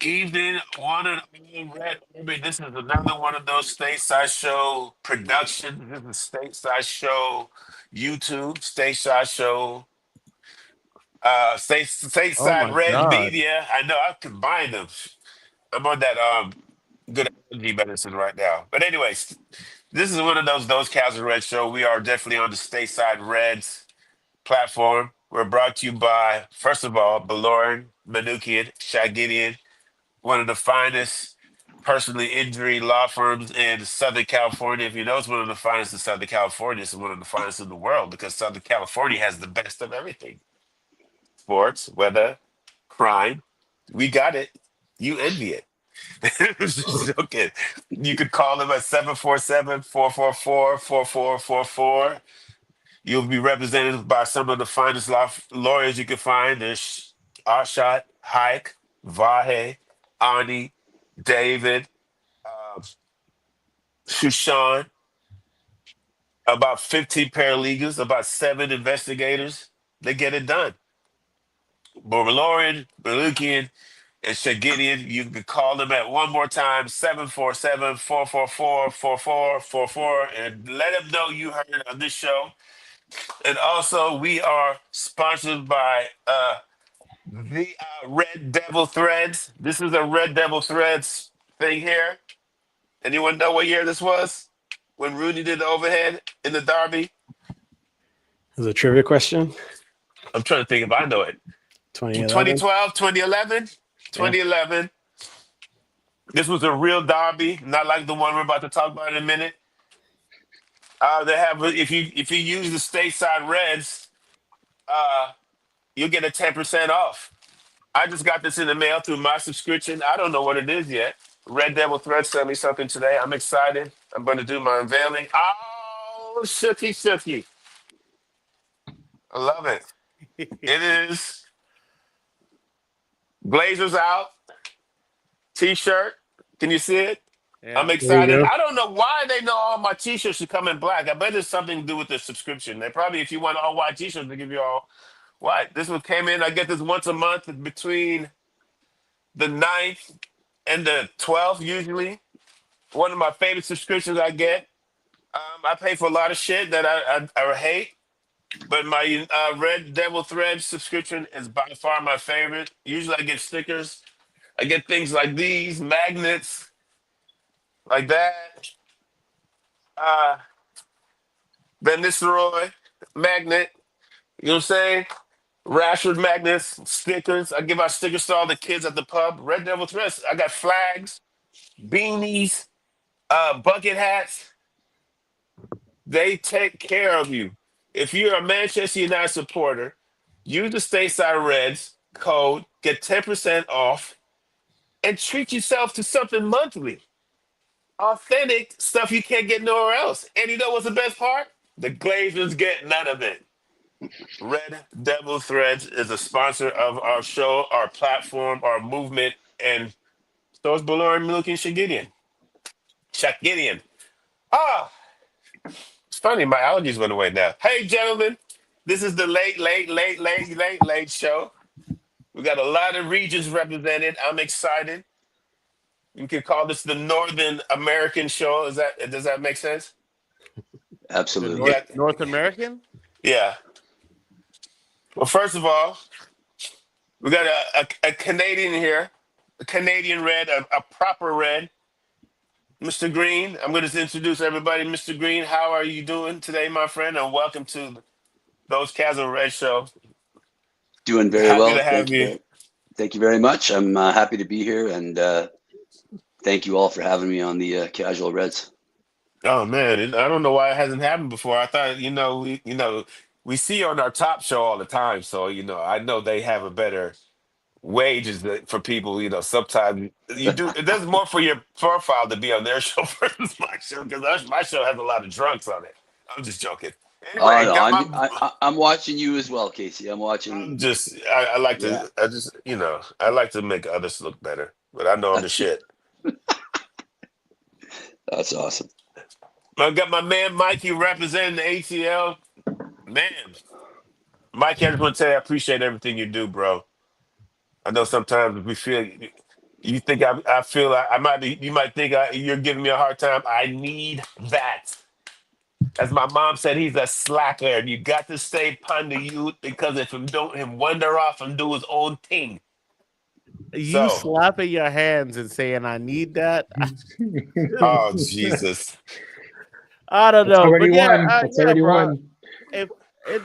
evening, one and all Red Orbit. This is another one of those stateside show productions. This is stateside show YouTube, stateside show, Oh stateside my Red God. Media. I know I combined them. I'm on that good energy medicine right now. But anyways, this is one of those Cavs and Red show. We are definitely on the stateside Reds platform. We're brought to you by, first of all, Baloran, Manukian, Shagidian, one of the finest personally injury law firms in Southern California. If you know it's one of the finest in Southern California, it's one of the finest in the world because Southern California has the best of everything. Sports, weather, crime. We got it. You envy it. Just joking. You could call them at 747-444-4444. You'll be represented by some of the finest lawyers you can find. There's Arshat, Hike, Vahe, Ani, David, Shushan, about 15 paralegals, about seven investigators. They get it done. Borlorian, Balukian, and Shagidian. You can call them at one more time, 747-444-4444, and let them know you heard on this show. And also, we are sponsored by the Red Devil Threads. This is a Red Devil Threads thing here. Anyone know what year this was? When Rooney did the overhead in the Derby? Is a trivia question? I'm trying to think if I know it. 2011? 2012, 2011, Yeah. 2011. This was a real Derby, not like the one we're about to talk about in a minute. They have if you use the stateside Reds, uh, you'll get a 10% off. I just got this in the mail through my subscription. I don't know what it is yet. Red Devil Thread sent me something today. I'm excited. I'm going to do my unveiling. Oh, shooky, shooky. I love it. It is Blazers out, t-shirt. Can you see it? I'm Yeah. There you excited. go. I don't know why they know all my t-shirts should come in black. I bet there's something to do with the subscription. They probably, if you want all white t-shirts, they give you all white. This one came in. I get this once a month between the 9th and the 12th usually. One of my favorite subscriptions I get. I pay for a lot of shit that I hate, but my Red Devil Thread subscription is by far my favorite. Usually I get stickers. I get things like these, magnets, like that. Uh, Van Nistelrooy magnet. You know what I'm saying? Rashford magnets, stickers. I give out stickers to all the kids at the pub. Red Devil Threads. I got flags, beanies, bucket hats. They take care of you. If you're a Manchester United supporter, use the Stateside Reds code, get 10% off, and treat yourself to something monthly. Authentic stuff you can't get nowhere else. And you know what's the best part? The Glazers get none of it. Red Devil Threads is a sponsor of our show, our platform, our movement, and so is Balloon Milk and Shagidian. Shagidian. Ah, it's funny, my allergies went away now. Hey, gentlemen, this is the late show. We got a lot of regions represented. I'm excited. You can call this the Northern American show. Does that make sense? The We Absolutely. North got North American? yeah. Well, first of all, we got a Canadian here, a Canadian red, a proper red, Mr. Green. I'm going to introduce everybody. Mr. Green, how are you doing today, my friend? And welcome to those Chasm Red Show. Doing very Happy well. to have you. Thank you very much. I'm happy to be here, and thank you all for having me on the Casual Reds. Oh man, I don't know why it hasn't happened before. I thought, we see you on our top show all the time, so I know they have a better wages for people. Sometimes you do. It does more for your profile to be on their show versus my show because my show has a lot of drunks on it. I'm just joking. Oh Anyway, no, got I'm watching you as well, Casey. I'm watching. I like Yeah, to. I like to make others look better, but I know I'm the shit. that's awesome. I got my man Mikey representing the ATL. Man, Mikey, I just want to tell you I appreciate everything you do, bro. I know sometimes we feel. You think I feel like I might be, you might think you're giving me a hard time. I need that. As my mom said, he's a slacker. You got to stay upon the youth because if him don't him wander off and do his own thing. You So, slapping your hands and saying, "I need that." oh Jesus. I don't That's know, but already won. That's yeah, already bro. won. If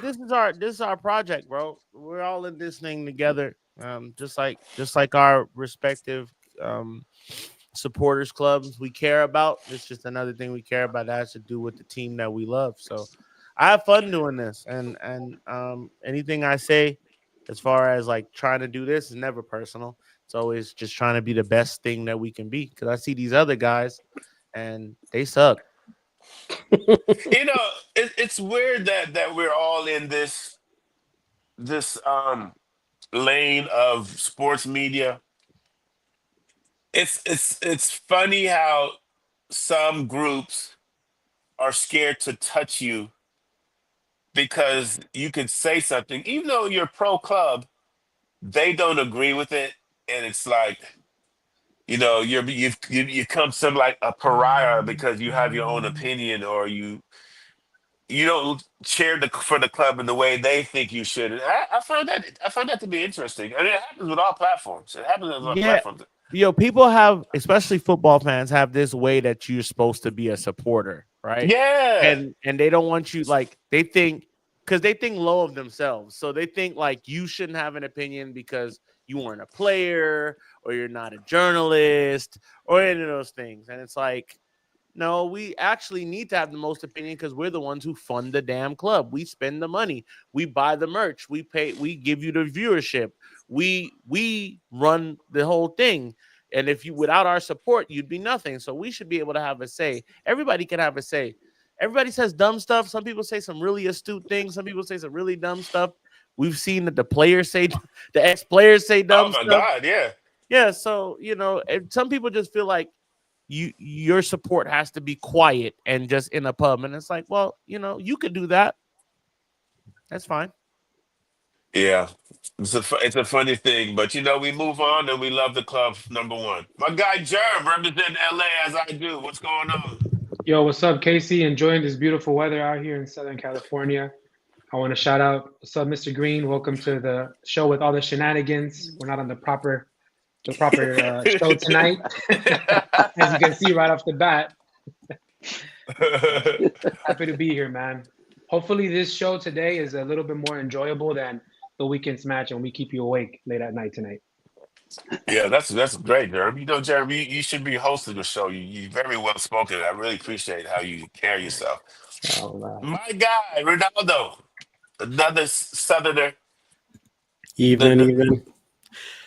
this is our project, bro. We're all in this thing together. Just like our respective um supporters clubs we care about. It's just another thing we care about that has to do with the team that we love. So I have fun doing this, and anything I say as far as like trying to do this is never personal. It's always just trying to be the best thing that we can be. Because I see these other guys, and they suck. You know, it's weird that we're all in this lane of sports media. It's funny how some groups are scared to touch you because you could say something, even though you're pro club, they don't agree with it, and it's like you come some like a pariah because you have your own opinion or you don't cheer for the club in the way they think you should. And I find that to be interesting. I mean, it happens with all platforms. It happens with all Yeah, platforms. people have, especially football fans, have this way that you're supposed to be a supporter, right? Yeah. And they don't want you, like, they think, because they think low of themselves, so they think like you shouldn't have an opinion because you weren't a player or you're not a journalist or any of those things. And it's like, no, we actually need to have the most opinion because we're the ones who fund the damn club. We spend the money, we buy the merch, we pay, we give you the viewership, we run the whole thing. And if you, without our support, you'd be nothing. So we should be able to have a say. Everybody can have a say. Everybody says dumb stuff. Some people say some really astute things. Some people say some really dumb stuff. We've seen that the players say, the ex-players say Oh dumb my stuff. God. Yeah. Yeah, so some people just feel like your support has to be quiet and just in a pub, and it's like, well, you could do that. That's fine. Yeah. It's a funny thing, but we move on and we love the club number one. My guy Jerm representing LA as I do. What's going on? Yo, what's up, Casey? Enjoying this beautiful weather out here in Southern California. I want to shout out, what's up, Mr. Green? Welcome to the show with all the shenanigans. We're not on the proper show tonight, as you can see right off the bat. So happy to be here, man. Hopefully, this show today is a little bit more enjoyable than the weekend's match, and we keep you awake late at night tonight. Yeah, that's great, Jeremy. Jeremy, you should be hosting the show. You very well spoken. I really appreciate how you carry yourself. Oh, man. My guy, Ronaldo, another Southerner. The, Evening, the, evening.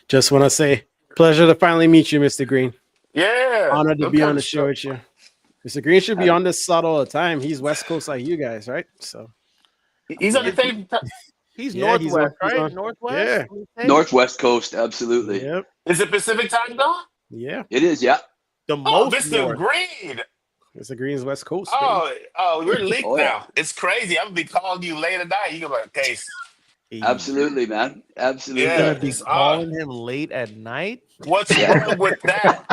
Just want to say, pleasure to finally meet you, Mr. Green. yeah, Honored to no be kind on the of show show. with you. Mr. Green should be on this side all the time. He's West Coast like you guys, right? So He's on the same. he's Yeah, Northwest, he's right? on. Northwest. Yeah. Northwest Coast, absolutely. Yep. Is it Pacific time though? Yeah. It is, yeah. The Oh, most Mr. north. Green. Mr. Green's West Coast, baby. Oh, we're linked Oh, yeah. now. It's crazy. I'm gonna be calling you late at night. You gonna be like, Case. Hey, Absolutely, man. you're Absolutely. Yeah, gonna be it's odd. calling him late at night. What's Yeah. wrong with that?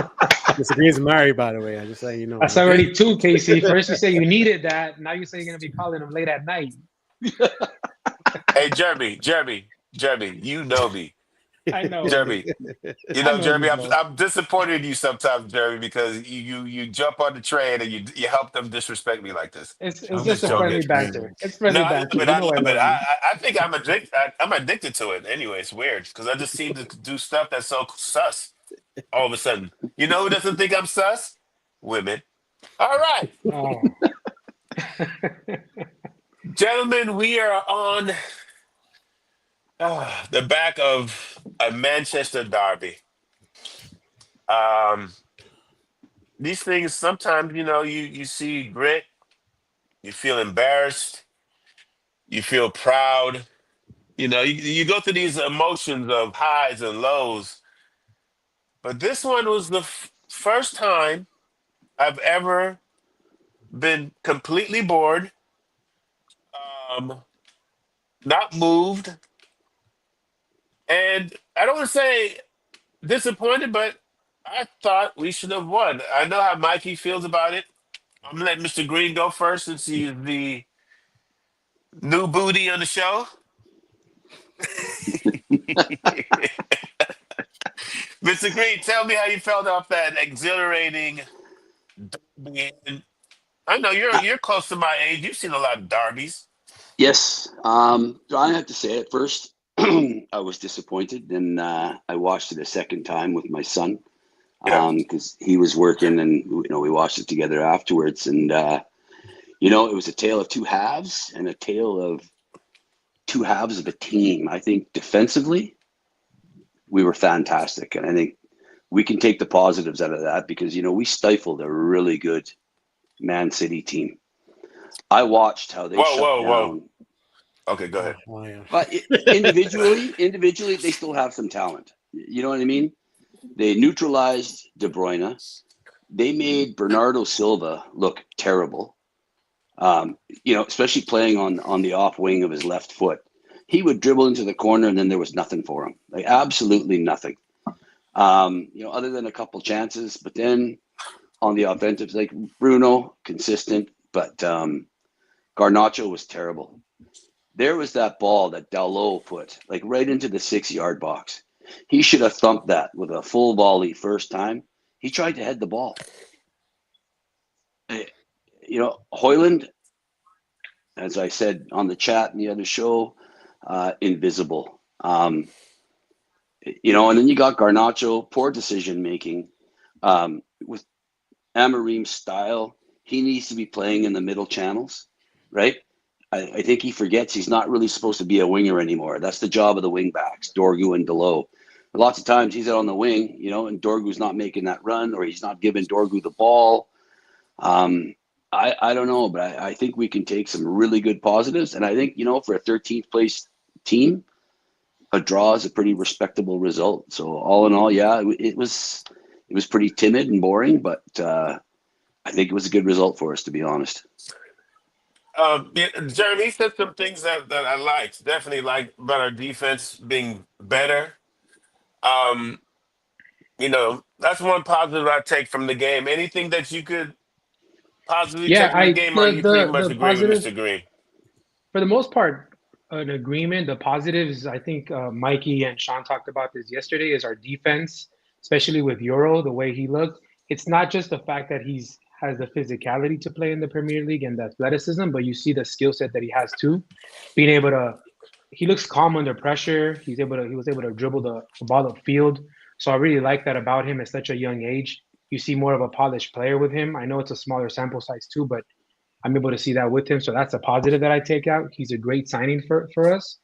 Mr. Green's married, by the way. I just let you know. That's already two, Casey. First you say you needed that. Now you say you're gonna be calling him late at night. Hey, Jeremy, you know me. I know. Jeremy, I know Jeremy, you, I'm, bro. I'm disappointed in you sometimes, Jeremy, because you jump on the train and you help them disrespect me like this. It's I'm just just a joking. friendly banter. It's No, friendly I love banter. it. You I know I love it. love you. I think I'm addicted to it. Anyway, it's weird because I just seem to do stuff that's so sus. All of a sudden, you know who doesn't think I'm sus? Women. All right, Oh. gentlemen, we are on the back of a Manchester derby. Um, these things sometimes, you see grit, you feel embarrassed, you feel proud. You go through these emotions of highs and lows. But this one was the first time I've ever been completely bored, um, not moved, and I don't want to say disappointed, but I thought we should have won. I know how Mikey feels about it. I'm gonna let Mr. Green go first since he's the new booty on the show. Mr. Green, tell me how you felt off that exhilarating derby. And I know you're close to my age. You've seen a lot of derbies. Yes. I have to say at first, I was disappointed, and I watched it a second time with my son Yeah. because he was working, and we watched it together afterwards. And it was a tale of two halves and a tale of two halves of a team. I think defensively, we were fantastic, and I think we can take the positives out of that because we stifled a really good Man City team. I watched how they Whoa, shut whoa, whoa. down. Okay, go ahead. Oh, yeah. But individually, they still have some talent. You know what I mean? They neutralized De Bruyne. They made Bernardo Silva look terrible. Especially playing on the off wing of his left foot. He would dribble into the corner and then there was nothing for him. Like absolutely nothing. Other than a couple chances. But then on the offensive, like Bruno, consistent, but Garnacho was terrible. There was that ball that Dalot put like right into the 6-yard box. He should have thumped that with a full volley first time. He tried to head the ball. Hoyland, as I said on the chat in the other show, invisible. And then you got Garnacho, poor decision making. With Amorim's style, he needs to be playing in the middle channels, right? I think he forgets he's not really supposed to be a winger anymore. That's the job of the wing backs, Dorgu and Dalot. Lots of times he's out on the wing, and Dorgu's not making that run or he's not giving Dorgu the ball. I don't know, but I think we can take some really good positives. And I think, for a 13th place team, a draw is a pretty respectable result. So all in all, yeah, it was pretty timid and boring, but I think it was a good result for us, to be honest. Jeremy said some things that I liked. Definitely like about our defense being better. That's one positive I take from the game. Anything that you could positively take Yeah, from the game, or you pretty much the agree with positive Mr. Green? for the most part, an agreement. The positives, I think Mikey and Sean talked about this yesterday, is our defense, especially with Euro, the way he looked. It's not just the fact that he's has the physicality to play in the Premier League and the athleticism, but you see the skill set that he has too. Being able to, he looks calm under pressure. He was able to dribble the ball upfield. So I really like that about him at such a young age. You see more of a polished player with him. I know it's a smaller sample size too, but I'm able to see that with him. So that's a positive that I take out. He's a great signing for us.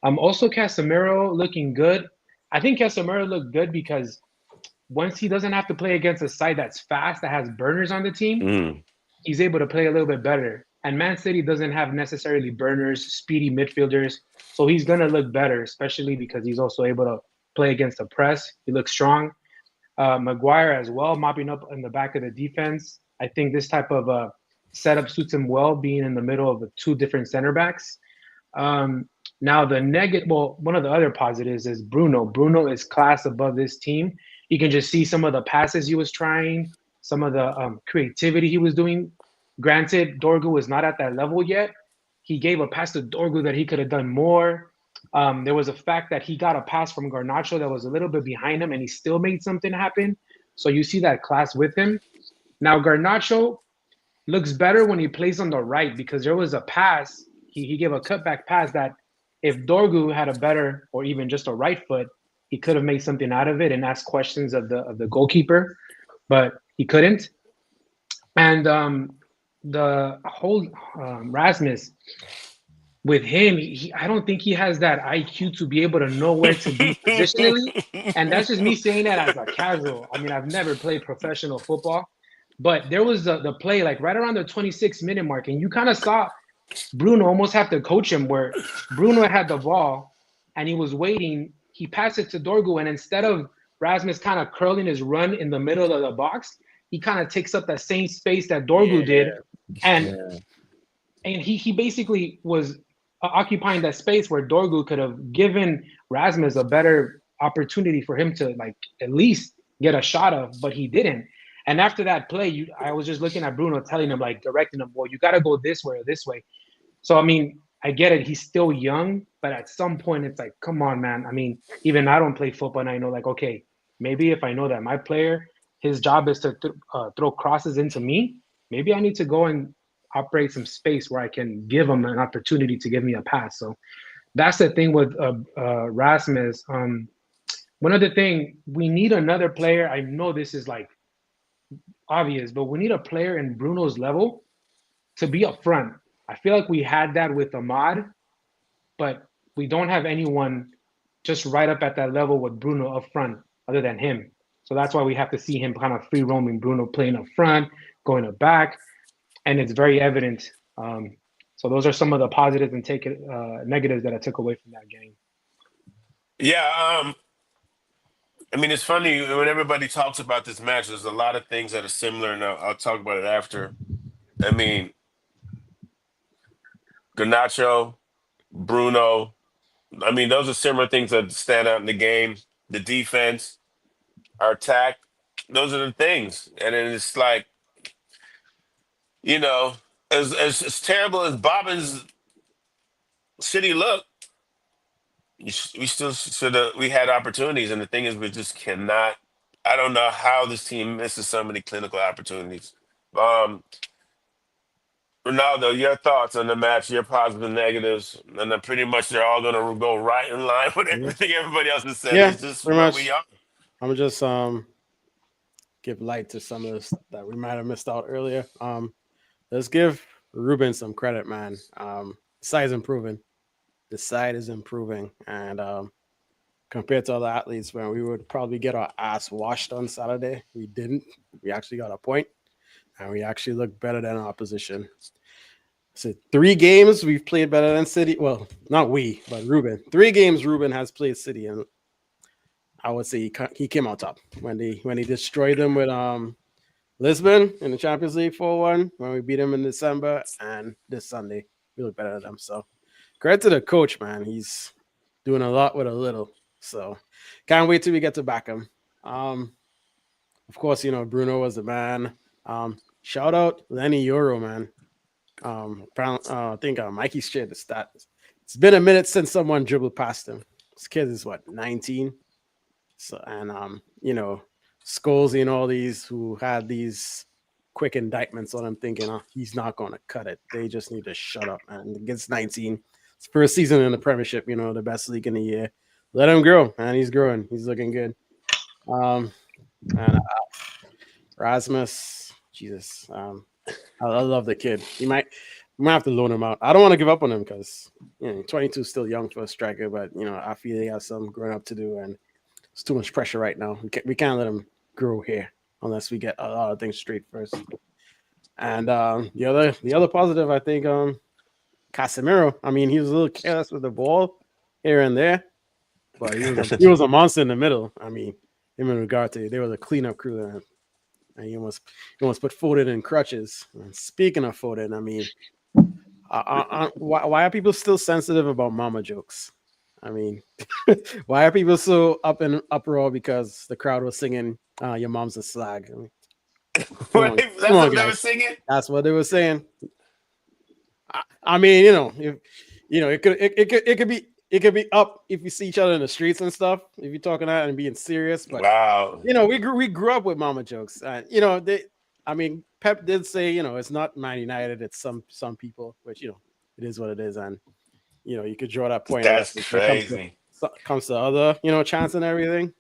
Also Casemiro looking good. I think Casemiro looked good because once he doesn't have to play against a side that's fast, that has burners on the team, he's able to play a little bit better. And Man City doesn't have necessarily burners, speedy midfielders. So he's going to look better, especially because he's also able to play against the press. He looks strong. Maguire as well, mopping up in the back of the defense. I think this type of setup suits him well, being in the middle of the two different center backs. Now the negative, well, one of the other positives is Bruno. Bruno is class above this team. You can just see some of the passes he was trying, some of the creativity he was doing. Granted, Dorgu was not at that level yet. He gave a pass to Dorgu that he could have done more. There was a fact that he got a pass from Garnacho that was a little bit behind him, and he still made something happen. So you see that class with him. Now Garnacho looks better when he plays on the right because there was a pass. He gave a cutback pass that if Dorgu had a better or even just a right foot, he could have made something out of it and asked questions of the goalkeeper, but he couldn't. And the whole Rasmus, with him, I don't think he has that IQ to be able to know where to be positionally. And that's just me saying that as a casual. I mean, I've never played professional football, but there was the play like right around the 26-minute mark, and you kind of saw Bruno almost have to coach him where Bruno had the ball and he was waiting. He passed it to Dorgu, and instead of Rasmus kind of curling his run in the middle of the box, he kind of takes up that same space that Dorgu did. And he basically was occupying that space where Dorgu could have given Rasmus a better opportunity for him to like at least get a shot of, but he didn't. And after that play, I was just looking at Bruno, telling him, like, directing him, well, you got to go this way or this way. So, I mean, I get it. He's still young, but at some point it's like, come on, man. I mean, even I don't play football, and I know, like, okay, maybe if I know that my player, his job is to throw crosses into me, maybe I need to go and operate some space where I can give him an opportunity to give me a pass. So that's the thing with Rasmus. One other thing, we need another player. I know this is like obvious, but we need a player in Bruno's level to be up front. I feel like we had that with Ahmad, but we don't have anyone just right up at that level with Bruno up front other than him. So that's why we have to see him kind of free roaming, Bruno playing up front, going up back, and it's very evident. So those are some of the positives and negatives that I took away from that game. Yeah, I mean, it's funny when everybody talks about this match. There's a lot of things that are similar, and I'll talk about it after. I mean, Garnacho, Bruno. I mean, those are similar things that stand out in the game. The defense, our attack. Those are the things, and then it's like, you know, as terrible as Bobbin's city looked, we still should have. We had opportunities, and the thing is, we just cannot. I don't know how this team misses so many clinical opportunities. Um, Ronaldo, your thoughts on the match, your positives and negatives, and then pretty much they're all going to go right in line with Yeah, everything everybody else has said. yeah, It's just pretty what we much. are. I'm gonna just give light to some of the stuff that we might have missed out earlier. Let's give Ruben some credit, man. Side's improving. The side is improving, and compared to other athletes, when we would probably get our ass washed on Saturday, we didn't. We actually got a point, and we actually looked better than our opposition. So 3 games we've played better than City. Well, not we, but Ruben. 3 games Ruben has played City, and I would say he came out top when he destroyed them with Lisbon in the Champions League 4-1 when we beat him in December, and this Sunday we look better than them. So credit to the coach, man. He's doing a lot with a little. So can't wait till we get to back him. Of course, Bruno was the man. Shout out Lenny Euro, man. I think Mikey shared the stat. It's been a minute since someone dribbled past him. This kid is 19. So, and Scholes and all these who had these quick indictments on him, thinking he's not going to cut it. They just need to shut up, man. Against 19, it's first season in the Premiership, the best league in the year. Let him grow, and he's growing. He's looking good. And Rasmus, Jesus, I love the kid. We might have to loan him out. I don't want to give up on him because 22 is still young for a striker, but I feel he has some growing up to do, and it's too much pressure right now. We can't let him grow here unless we get a lot of things straight first. And the other positive, I think, Casemiro. I mean, he was a little careless with the ball here and there, but he was a monster in the middle. I mean, him and Ugarte, they were the cleanup crew there. And he almost put Foden in crutches. And speaking of Foden, I mean, why are people still sensitive about mama jokes? I mean, why are people so up in uproar because the crowd was singing "Your Mom's a Slag"? I mean, That's what they were singing. That's what they were saying. I mean, if it could be up if you see each other in the streets and stuff. If you're talking out and being serious, but wow, we grew up with mama jokes. Pep did say it's not Man United, it's some people, which it is what it is, and you could draw that point. That's crazy. Comes to other chants and everything,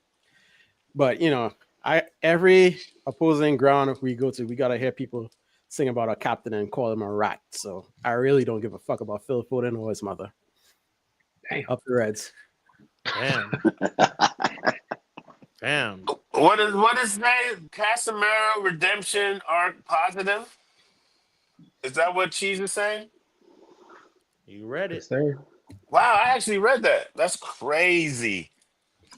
but every opposing ground if we go to, we gotta hear people sing about our captain and call him a rat. So I really don't give a fuck about Phil Foden or his mother. Up the Reds. Damn. What is that? Casemiro redemption arc positive? Is that what Cheese is saying? You read it. Yes, sir. Wow, I actually read that. That's crazy.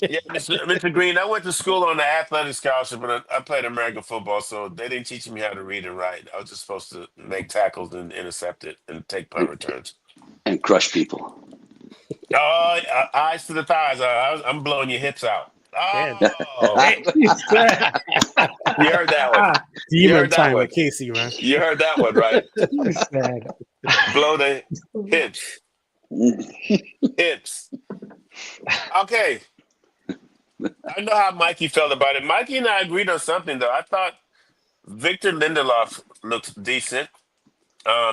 Yeah, Mr. Green, I went to school on the athletic scholarship, but I played American football, so they didn't teach me how to read and write. I was just supposed to make tackles and intercept it and take punt returns. And crush people. Oh, eyes to the thighs. I'm blowing your hips out. Oh, He said, you heard that one. You Demon heard that time one. with Casey, man. You heard that one, right? he said, Blow the hips. Hips. Okay. I know how Mikey felt about it. Mikey and I agreed on something, though. I thought Victor Lindelof looks decent.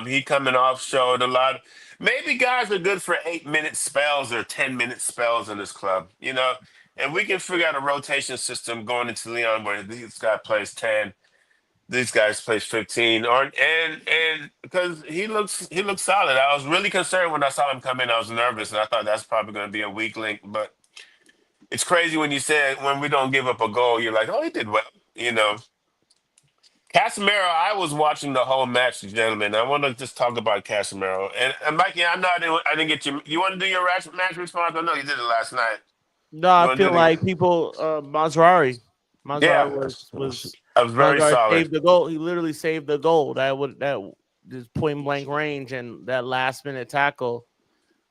He coming off showed a lot. Maybe guys are good for 8-minute spells or 10-minute spells in this club, you know. And we can figure out a rotation system going into Leon where this guy plays 10, these guys plays 15, or and because he looks solid. I was really concerned when I saw him come in. I was nervous, and I thought that's probably going to be a weak link. But it's crazy when you said when we don't give up a goal, you're like, oh, he did well, you know. Casemiro, I was watching the whole match, gentlemen. I want to just talk about Casemiro. And Mikey, I know I didn't get you. You want to do your match response? I know you did it last night. No, You I want to feel do it like again? people, Mazraoui Yeah, was I was very Mazraoui solid. saved the goal. He literally saved the goal. That just point blank range and that last minute tackle.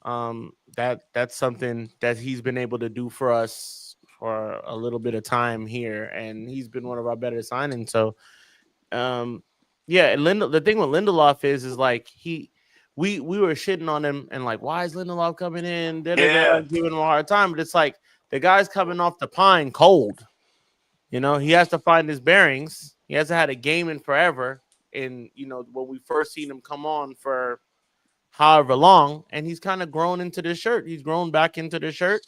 That's something that he's been able to do for us for a little bit of time here, and he's been one of our better signings. So, yeah, and the thing with Lindelof is like we were shitting on him and like, why is Lindelof coming in? Yeah. Giving him a hard time, but it's like the guy's coming off the pine cold. You know, he has to find his bearings. He hasn't had a game in forever. And you know, when we first seen him come on for however long, and he's kind of grown into the shirt. He's grown back into the shirt.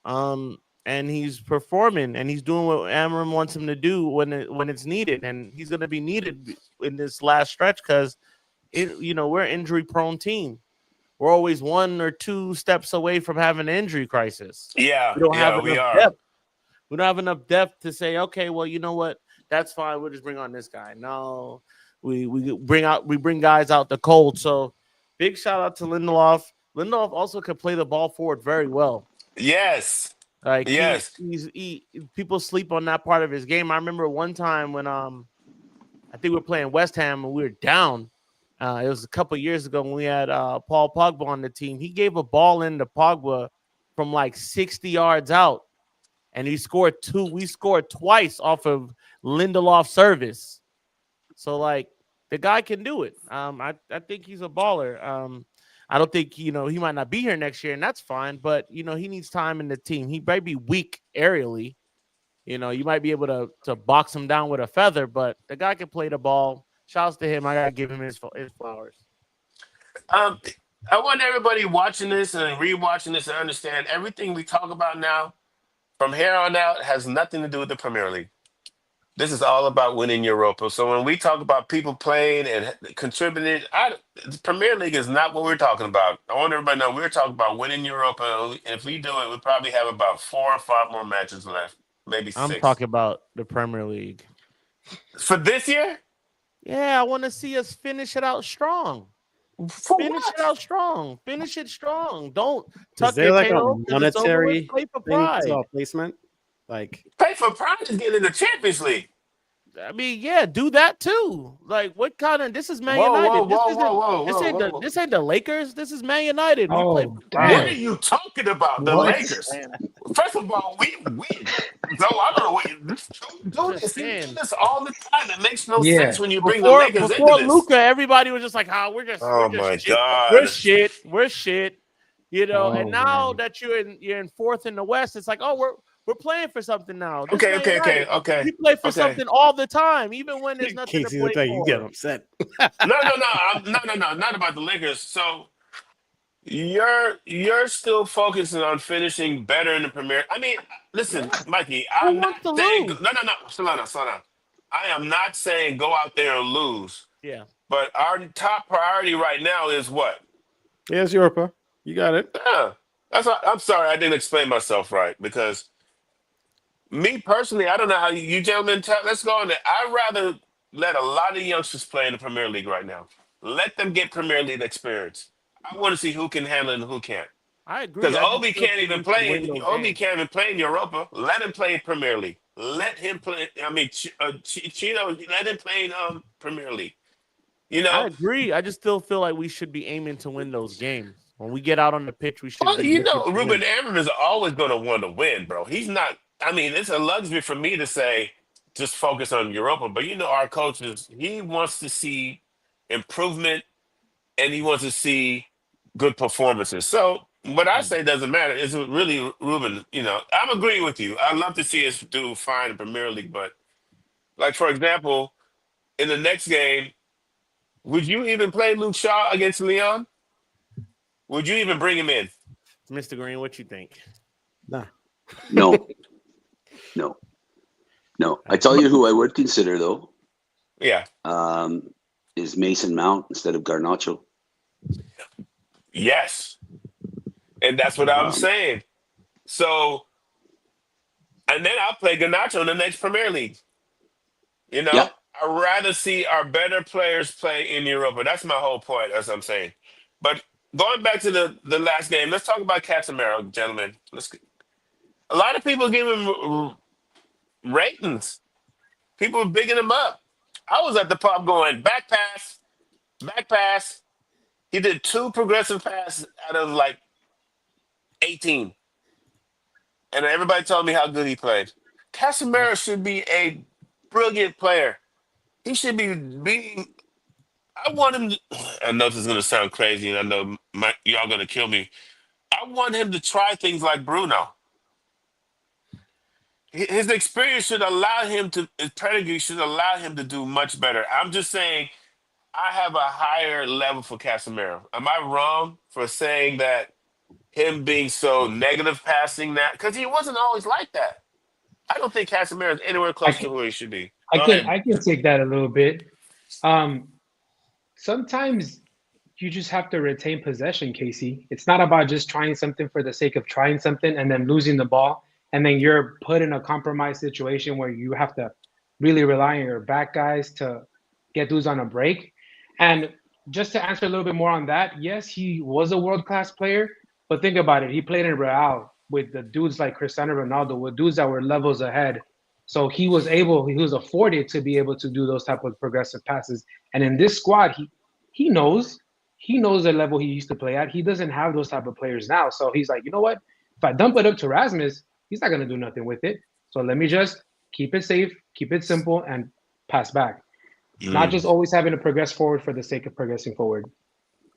And he's performing and he's doing what Amram wants him to do when it's needed, and he's going to be needed in this last stretch because we're an injury prone team. We're always 1 or 2 steps away from having an injury crisis. Yeah, We don't have yeah, we enough are. depth. We don't have enough depth to say, okay, well, you know what? That's fine. We'll just bring on this guy. No, we bring guys out the cold. So big shout out to Lindelof. Lindelof also can play the ball forward very well. Yes. Like Yes. people sleep on that part of his game. I remember one time when I think we were playing West Ham and we were down. It was a couple years ago when we had Paul Pogba on the team. He gave a ball into Pogba from like 60 yards out, and he scored 2. We scored twice off of Lindelof's service. So like the guy can do it. I think he's a baller. I don't think, he might not be here next year, and that's fine. But, he needs time in the team. He might be weak aerially. You might be able to box him down with a feather, but the guy can play the ball. Shouts to him. I got to give him his flowers. I want everybody watching this and rewatching this to understand everything we talk about now from here on out has nothing to do with the Premier League. This is all about winning Europa. So when we talk about people playing and contributing, the Premier League is not what we're talking about. I want everybody to know we're talking about winning Europa. And if we do it, we probably have about 4 or 5 more matches left, maybe 6. I'm talking about the Premier League. For this year? Yeah, I want to see us finish it out strong. Finish it out strong. Finish it strong. Don't tuck Is there your like tail. a monetary Play for thing pride. to placement? Like Pay for pride is getting in the Champions League. I mean, yeah, do that too. Like, what kind of? This is Man Whoa, United. This ain't the Lakers. This is Man United. We play for What pride. are you talking about? The What? Lakers. First of all, we win. So I don't know what you do this. You do this all the time. It makes no Yeah. sense when you bring the Lakers into Before this. Luka, everybody was just like, we're just my shit. God. We're shit. And Oh, now man. that you're in 4th in the West, it's like, we're playing for something now. This Okay. We play for something all the time, even when there's nothing Casey to looked play like you for. get upset. No, not about the Lakers. So you're still focusing on finishing better in the Premier. I mean, listen, Mikey, Who I'm not wants to saying lose? no. Slow down. I am not saying go out there and lose. Yeah. But our top priority right now is what? Here's Europa. You got it. Yeah, I'm sorry, I didn't explain myself right because me personally, I don't know how you gentlemen. Let's go on there. I'd rather let a lot of youngsters play in the Premier League right now. Let them get Premier League experience. I want to see who can handle it and who can't. I agree. Because I just Obi feel can't like even we play. should win those Obi games. can't even play in Europa. Let him play in Premier League. Let him play. I mean, Chino. Let him play in Premier League. I agree. I just still feel like we should be aiming to win those games. When we get out on the pitch, we should. Well, be looking to Ruben win. Amram is always going to want to win, bro. He's not I mean, it's a luxury for me to say just focus on Europa, but our coach he wants to see improvement and he wants to see good performances. So what I say doesn't matter. It's really Ruben. I'm agreeing with you. I'd love to see us do fine in Premier League, but like for example, in the next game, would you even play Luke Shaw against Leon? Would you even bring him in? Mr. Green, what you think? Nah. No. I tell you who I would consider though. Yeah. Is Mason Mount instead of Garnacho. Yes. And that's what I'm saying. So, and then I'll play Garnacho in the next Premier League. Yeah. I'd rather see our better players play in Europa. That's my whole point, as I'm saying. But going back to the last game, let's talk about Casemiro, gentlemen. A lot of people give him ratings. People are bigging him up. I was at the pub going, back pass. He did 2 progressive passes out of like 18. And everybody told me how good he played. Casemiro should be a brilliant player. He should be being. I want him. I know this is going to sound crazy, and I know y'all going to kill me. I want him to try things like Bruno. His experience should allow him to. His pedigree should allow him to do much better. I'm just saying, I have a higher level for Casemiro. Am I wrong for saying that him being so negative passing that? Because he wasn't always like that. I don't think Casemiro is anywhere close to where he should be. I can take that a little bit. Sometimes you just have to retain possession, Casey. It's not about just trying something for the sake of trying something and then losing the ball, and then you're put in a compromised situation where you have to really rely on your back guys to get dudes on a break. And just to answer a little bit more on that, yes, he was a world-class player, but think about it. He played in Real with the dudes like Cristiano Ronaldo, with dudes that were levels ahead. So he was afforded to be able to do those type of progressive passes. And in this squad, he knows the level he used to play at. He doesn't have those type of players now. So he's like, you know what? If I dump it up to Rasmus, he's not going to do nothing with it. So let me just keep it safe, keep it simple, and pass back. Not just always having to progress forward for the sake of progressing forward.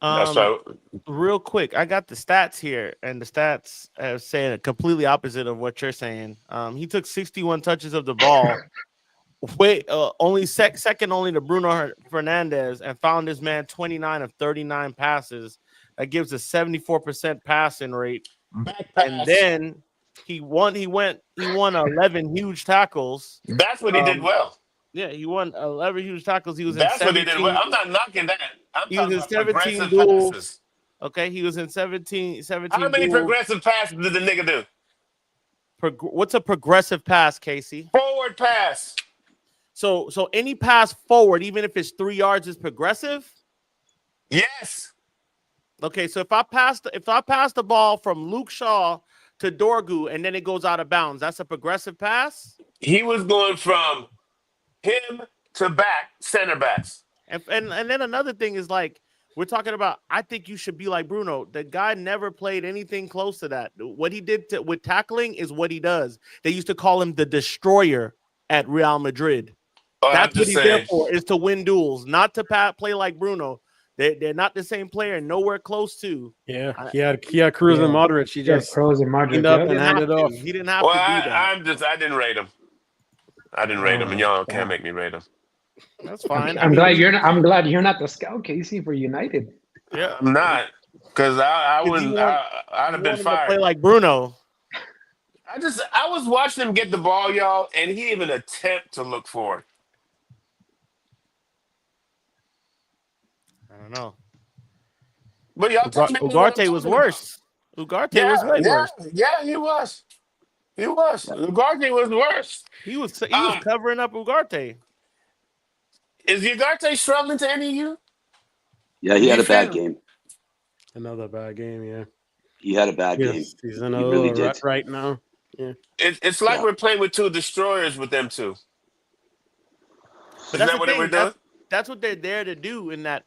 That's right. Real quick, I got the stats here, and the stats are saying completely opposite of what you're saying. He took 61 touches of the ball, only second only to Bruno Fernandes, and found this man 29 of 39 passes. That gives a 74% passing rate. Back pass. And then he won 11 huge tackles. That's what he did well. Yeah, he won 11 huge tackles. He was That's in 17, what he did well. I'm not knocking that. I'm he was talking in about 17 progressive duels. passes. Okay, he was in 17 How many duels. progressive passes did the nigga do? What's a progressive pass, Casey? Forward pass. So any pass forward, even if it's 3 yards, is progressive? Yes. Okay, so if I pass the ball from Luke Shaw to Dorgu and then it goes out of bounds, that's a progressive pass? He was going from him to back, center backs. And then another thing is, like, we're talking about, I think you should be like Bruno. The guy never played anything close to that. What he did with tackling is what he does. They used to call him the destroyer at Real Madrid. That's what he's there for, is to win duels, not to play like Bruno. They're not the same player, nowhere close to. Yeah, he had Kroos and Modric. He just Kroos and Modric cleaned up and handed off. He didn't have to do that. I didn't rate him. And y'all can't make me rate him. That's fine. I'm glad you're not the scout, Casey, for United. Yeah, I'm not, because I wouldn't. I'd have been fired. Play like Bruno. I was watching him get the ball, y'all, and he even attempt to look for it. I don't know. But y'all Ugarte was worse. Ugarte was way worse. Yeah, he was. Ugarte was worse. He was covering up Ugarte. Is Ugarte struggling to any of you? Yeah, he had a bad game. Another bad game, yeah. He had a bad game. He's in a little rut right now. Yeah. It's like we're playing with 2 destroyers with them 2. But Isn't that what we're doing? That's what they're there to do in that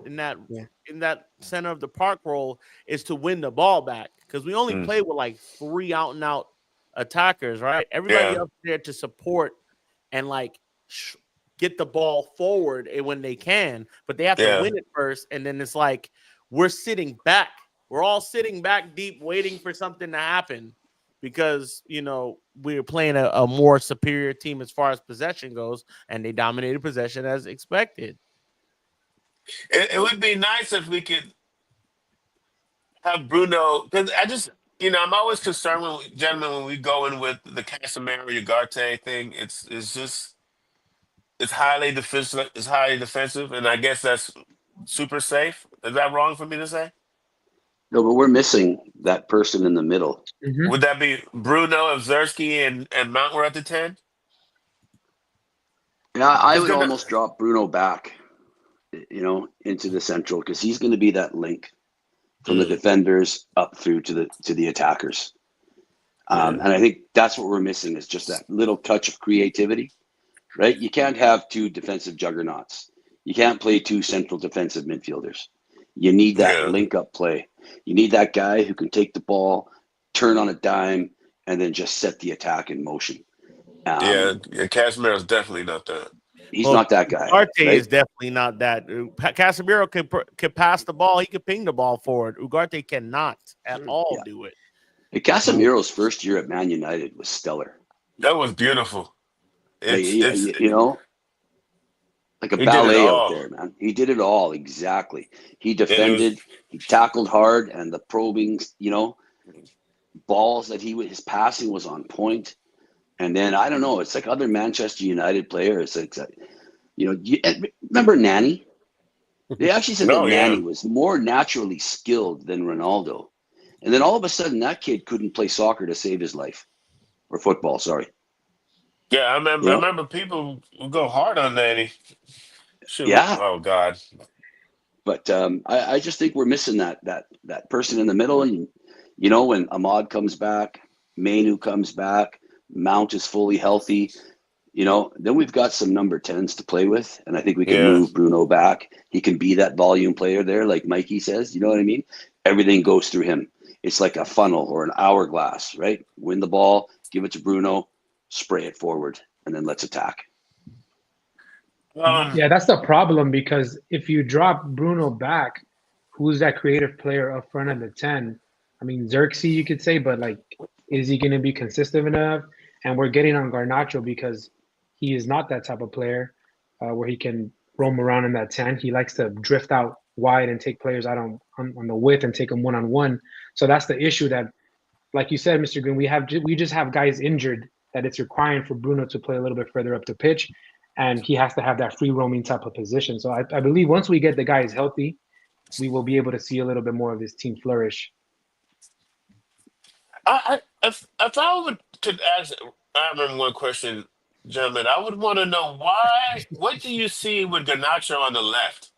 center of the park role, is to win the ball back, because we only play with like 3 out and out attackers, right? Everybody Yeah. up there to support and like get the ball forward when they can, but they have to Yeah. win it first. And then it's like we're sitting back. We're all sitting back deep, waiting for something to happen because we're playing a more superior team as far as possession goes, and they dominated possession as expected. It would be nice if we could have Bruno, because I'm always concerned when we go in with the Casemiro Ugarte thing. It's highly defensive. It's highly defensive, and I guess that's super safe. Is that wrong for me to say? No, but we're missing that person in the middle. Mhm. Would that be Bruno, if Zersky and Mount were at the 10? Yeah, I It's would gonna. almost drop Bruno back, into the central because he's going to be that link from the Mm, defenders up through to the attackers. yeah. And I think that's what we're missing is just that little touch of creativity, right? You can't have two defensive juggernauts. You can't play two central defensive midfielders. You need that Yeah. link up play. You need that guy who can take the ball, turn on a dime, and then just set the attack in motion. Yeah. Casemiro's definitely not that. He's Well, not that guy, Ugarte right? is definitely not that. Casemiro can pass the ball. He can ping the ball forward. Ugarte cannot at all Yeah. do it. Casemiro's first year at Man United was stellar. That was beautiful. Like, It's like a he did it ballet out all, there, man. He did it all exactly. He and it was defended, he tackled hard, and the probing, balls that his passing was on point. And then I don't know, it's like other Manchester United players. It's like, remember Nani? They actually said that no, yeah, Nani was more naturally skilled than Ronaldo. And then all of a sudden, that kid couldn't play soccer to save his life, or football. Sorry, yeah. I you remember. I know, remember people would go hard on that. Shoot, yeah. oh God, But I just think we're missing that person in the middle. And when Ahmad comes back, Mainu comes back, Mount is fully healthy. Then we've got some number 10s to play with, and I think we can yeah, move Bruno back. He can be that volume player there, like Mikey says. You know what I mean? Everything goes through him. It's like a funnel or an hourglass, right? Win the ball, give it to Bruno, spray it forward, and then let's attack. um, Yeah, that's the problem because if you drop Bruno back, who's that creative player up front of the 10? I mean, Xerxes, you could say, but like, is he going to be consistent enough? And we're getting on Garnacho because he is not that type of player where he can roam around in that 10. He likes to drift out wide and take players out on the width and take them one-on-one. So that's the issue that, like you said, Mr. Green, we just have guys injured that it's requiring for Bruno to play a little bit further up the pitch, and he has to have that free roaming type of position. So I believe once we get the guys healthy, we will be able to see a little bit more of this team flourish. if I could ask Aaron one question, gentlemen, I would want to know why. What do you see with Garnacho on the left?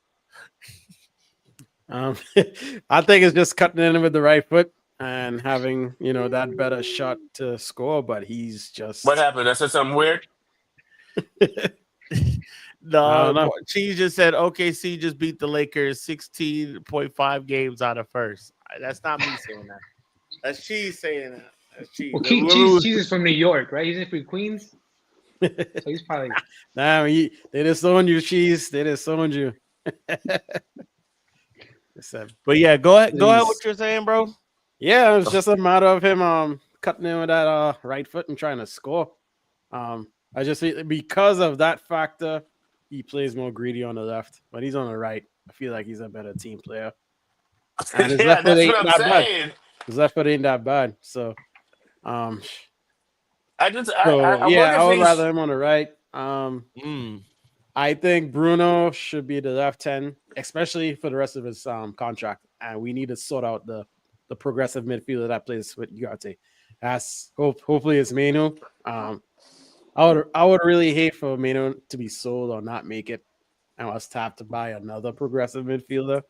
I think it's just cutting in with the right foot and having that better shot to score, but he's just What happened? I said something weird. I don't know. Cheese just said OKC just beat the Lakers 16.5 games out of first. That's not me saying that. That's Cheese saying that. That's Cheese. Well, Cheese is from New York, right? He's in from Queens, so he's probably. Nah, they just owned you, Cheese. They just owned you. But yeah, go ahead. Please. Go ahead. What you're saying, bro? Yeah, it's just a matter of him cutting in with that right foot and trying to score. I just think because of that factor, he plays more greedy on the left, but he's on the right. I feel like he's a better team player. And his Yeah, left foot that's ain't what I'm that bad. saying. His left foot ain't that bad. So, I I wonder would if rather him on the right. Mm. I think Bruno should be the left 10, especially for the rest of his contract. And we need to sort out the progressive midfielder that plays with Ugarte. Hopefully it's Mainu. I would really hate for Mainu to be sold or not make it, and us to have to buy another progressive midfielder.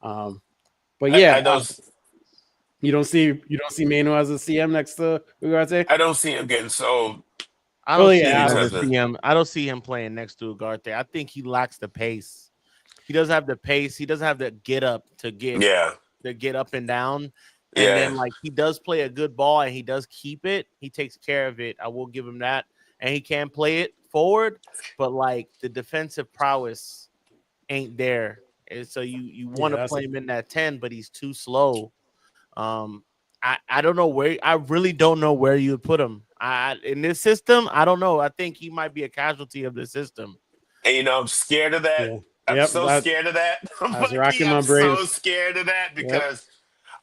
But yeah, I don't. you don't see Mainu as a CM next to Ugarte. I don't see him getting sold. I don't yeah. see him. I don't see him playing next to Ugarte. I think he lacks the pace. He doesn't have the pace. He doesn't have the get up to get Yeah. up and down. And Yeah. then like he does play a good ball and he does keep it. He takes care of it. I will give him that. And he can play it forward, but like the defensive prowess ain't there. And so you want Yeah, to that's play him in that 10, but he's too slow. I don't know where. I really don't know where you would put him. In this system, I don't know. I think he might be a casualty of the system. And I'm scared of that. yeah. I'm Yep, so that scared of that. I was Mikey, racking I'm my so brains. scared of that Yep. because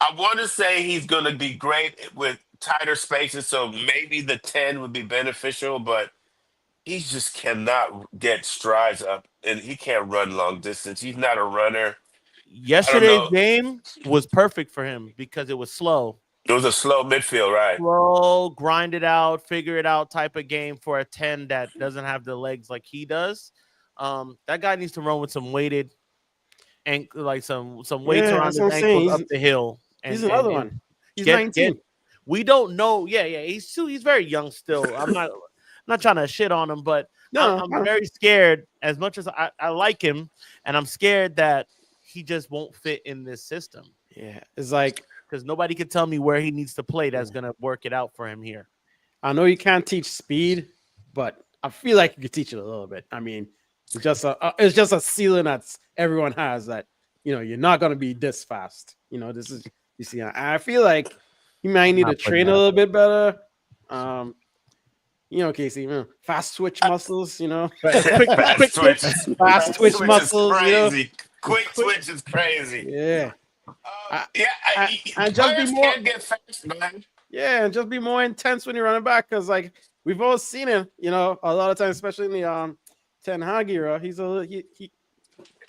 I want to say he's going to be great with tighter spaces. So maybe the 10 would be beneficial, but he just cannot get strides up and he can't run long distance. He's not a runner. I don't Yesterday's know. game was perfect for him because it was slow. It was a slow midfield, right? Slow, grind it out, figure it out type of game for a 10 that doesn't have the legs like he does. That guy needs to run with some weighted and like some weights Yeah, around that's what his I'm saying. ankles up the hill. He's And another one. He's get 19. we don't know. Yeah, he's very young still. I'm not trying to shit on him, but No, I'm very scared as much as I like him, and I'm scared that he just won't fit in this system. yeah, it's like Because nobody can tell me where he needs to play that's going to work it out for him here. I know you can't teach speed, but I feel like you could teach it a little bit. I mean, it's just a ceiling that's everyone has that you're not gonna be this fast. This is you see. I feel like you might need to train a little bit better. Casey, fast twitch muscles. Fast twitch. Fast twitch Is muscles. crazy. Quick twitch is crazy. Yeah. And just be players more. can't get fast, man. Yeah, and just be more intense when you're running back, because like we've all seen him, a lot of times, especially in the Ten Hag era, he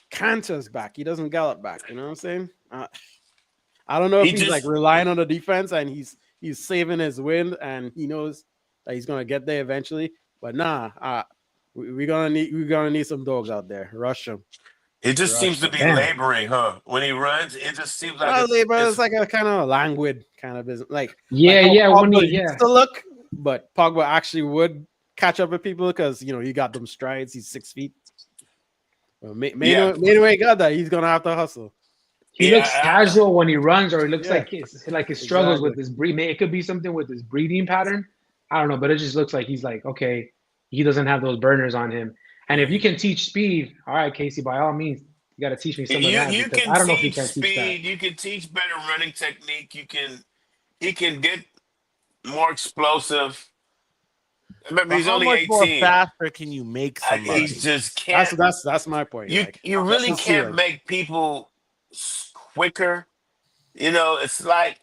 canters back. He doesn't gallop back. You know what I'm saying? I don't know if he's like relying on the defense and he's saving his wind and he knows that he's gonna get there eventually. But we're gonna need some dogs out there. Rush him. It just seems to be laboring, huh? When he runs, it just seems like it's like a kind of languid kind of business. Like Pogba used to look, but Pogba actually would catch up with people because he got them strides. He's 6 feet. Well, Maino ain't got that. He's gonna have to hustle. He looks casual when he runs, or it looks like he struggles with his breathing. It could be something with his breathing pattern. I don't know, but it just looks like he's like, okay, he doesn't have those burners on him. And if you can teach speed, all right, Casey, by all means, you got to teach me some of that. You can I don't know teach if you can speed. teach that. You can teach better running technique. He can get more explosive. Remember, he's only 18. How much more faster can you make somebody? He just can't. That's my point. You really can't make people quicker. It's like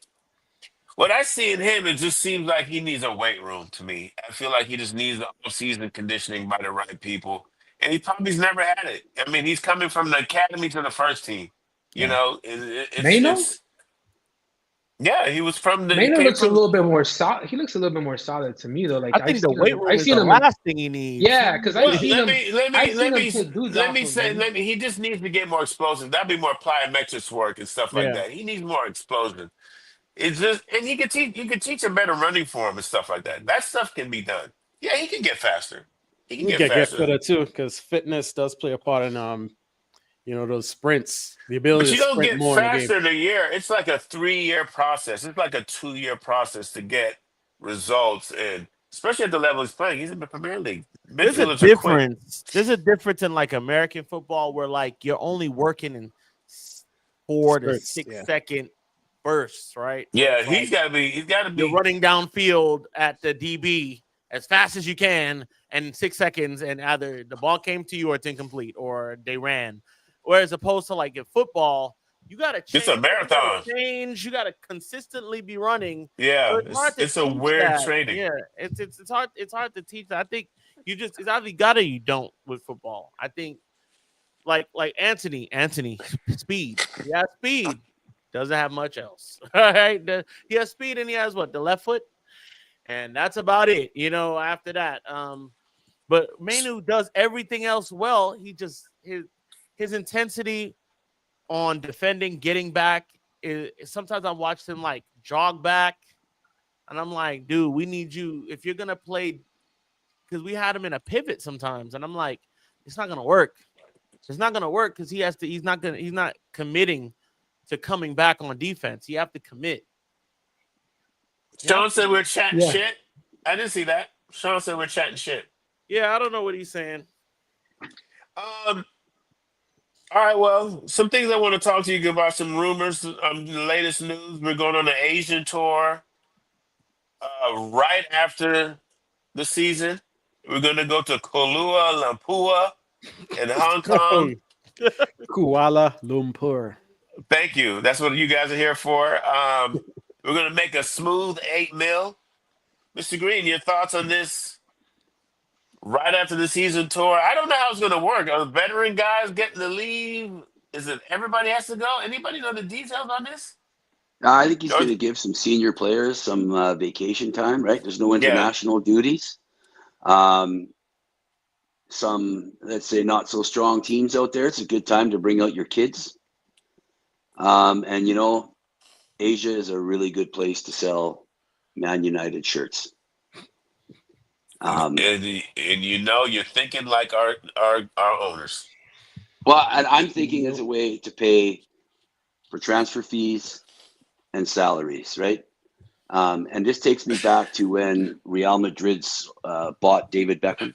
what I see in him. It just seems like he needs a weight room to me. I feel like he just needs the off-season conditioning by the right people, and he probably's never had it. I mean, he's coming from the academy to the first team. It's yeah, he was from the. Maino looks a little bit more solid. He looks a little bit more solid to me, though. Like I think the weight room is the last thing he needs. Yeah, because I've seen him. He just needs to get more explosive. That'd be more plyometrics work and stuff like that. He needs more explosion. It's just, and you can teach him better running form and stuff like that. That stuff can be done. Yeah, he can get faster. He can get faster. Better too, because fitness does play a part in those sprints. The ability but you to don't sprint get more faster in a year. It's like a 3-year process. It's like a 2-year process to get results, and especially at the level he's playing. He's in the Premier League. There's a difference. There's a difference in like American football where like you're only working in 4 to 6 second bursts, right? Yeah, he's got to be. You're running downfield at the DB as fast as you can, and 6 seconds, and either the ball came to you or it's incomplete, or they ran. Whereas opposed to like in football, you got to change. It's a marathon. You got to consistently be running. Yeah, so it's a weird training. Yeah, it's hard. It's hard to teach that. I think it's either got or you don't with football. I think like Anthony, speed. He has speed. Doesn't have much else. All right, he has speed and he has the left foot, and that's about it. After that, but Mainu does everything else well. He just his intensity on defending, getting back. Sometimes I watch him like jog back, and I'm like, dude, we need you if you're gonna play, because we had him in a pivot sometimes, and I'm like, it's not gonna work. It's not gonna work because he's not committing to coming back on defense. You have to commit. Sean said we're chatting Yeah. shit. I didn't see that. Sean said we're chatting shit. Yeah, I don't know what he's saying. All right, well, some things I want to talk to you about, some rumors, the latest news. We're going on the Asian tour right after the season. We're going to go to Kuala Lumpur in Hong Kong. Kuala Lumpur. Thank you. That's what you guys are here for. We're going to make a smooth 8 mil. Mr. Green, your thoughts on this right after the season tour? I don't know how it's going to work. Are the veteran guys getting to leave? Is it everybody has to go? Anybody know the details on this? I think he's Or- going to give some senior players some vacation time, right? There's no Yeah. international duties. Some, let's say, not so strong teams out there. It's a good time to bring out your kids. And, you know, Asia is a really good place to sell Man United shirts. and you know, you're thinking like our owners. Well, and I'm thinking as a way to pay for transfer fees and salaries, right? And this takes me back to when Real Madrid's bought David Beckham.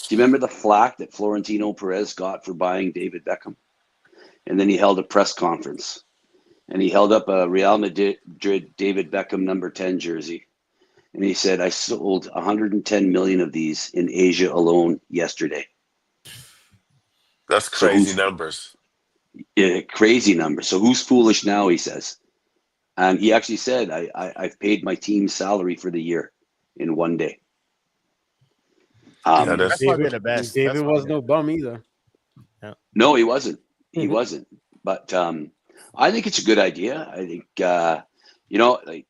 Do you remember the flack that Florentino Perez got for buying David Beckham? And then he held a press conference, and he held up a Real Madrid David Beckham number 10 jersey. And he said, I sold 110 million of these in Asia alone yesterday. That's crazy numbers. Yeah, crazy numbers. So who's foolish now, he says. And he actually said, I've paid my team's salary for the year in one day. Yeah, that's- That's probably the best. David That's was probably- no bum either. No, he wasn't. He Mhm. wasn't. But I think it's a good idea. I think, you know, like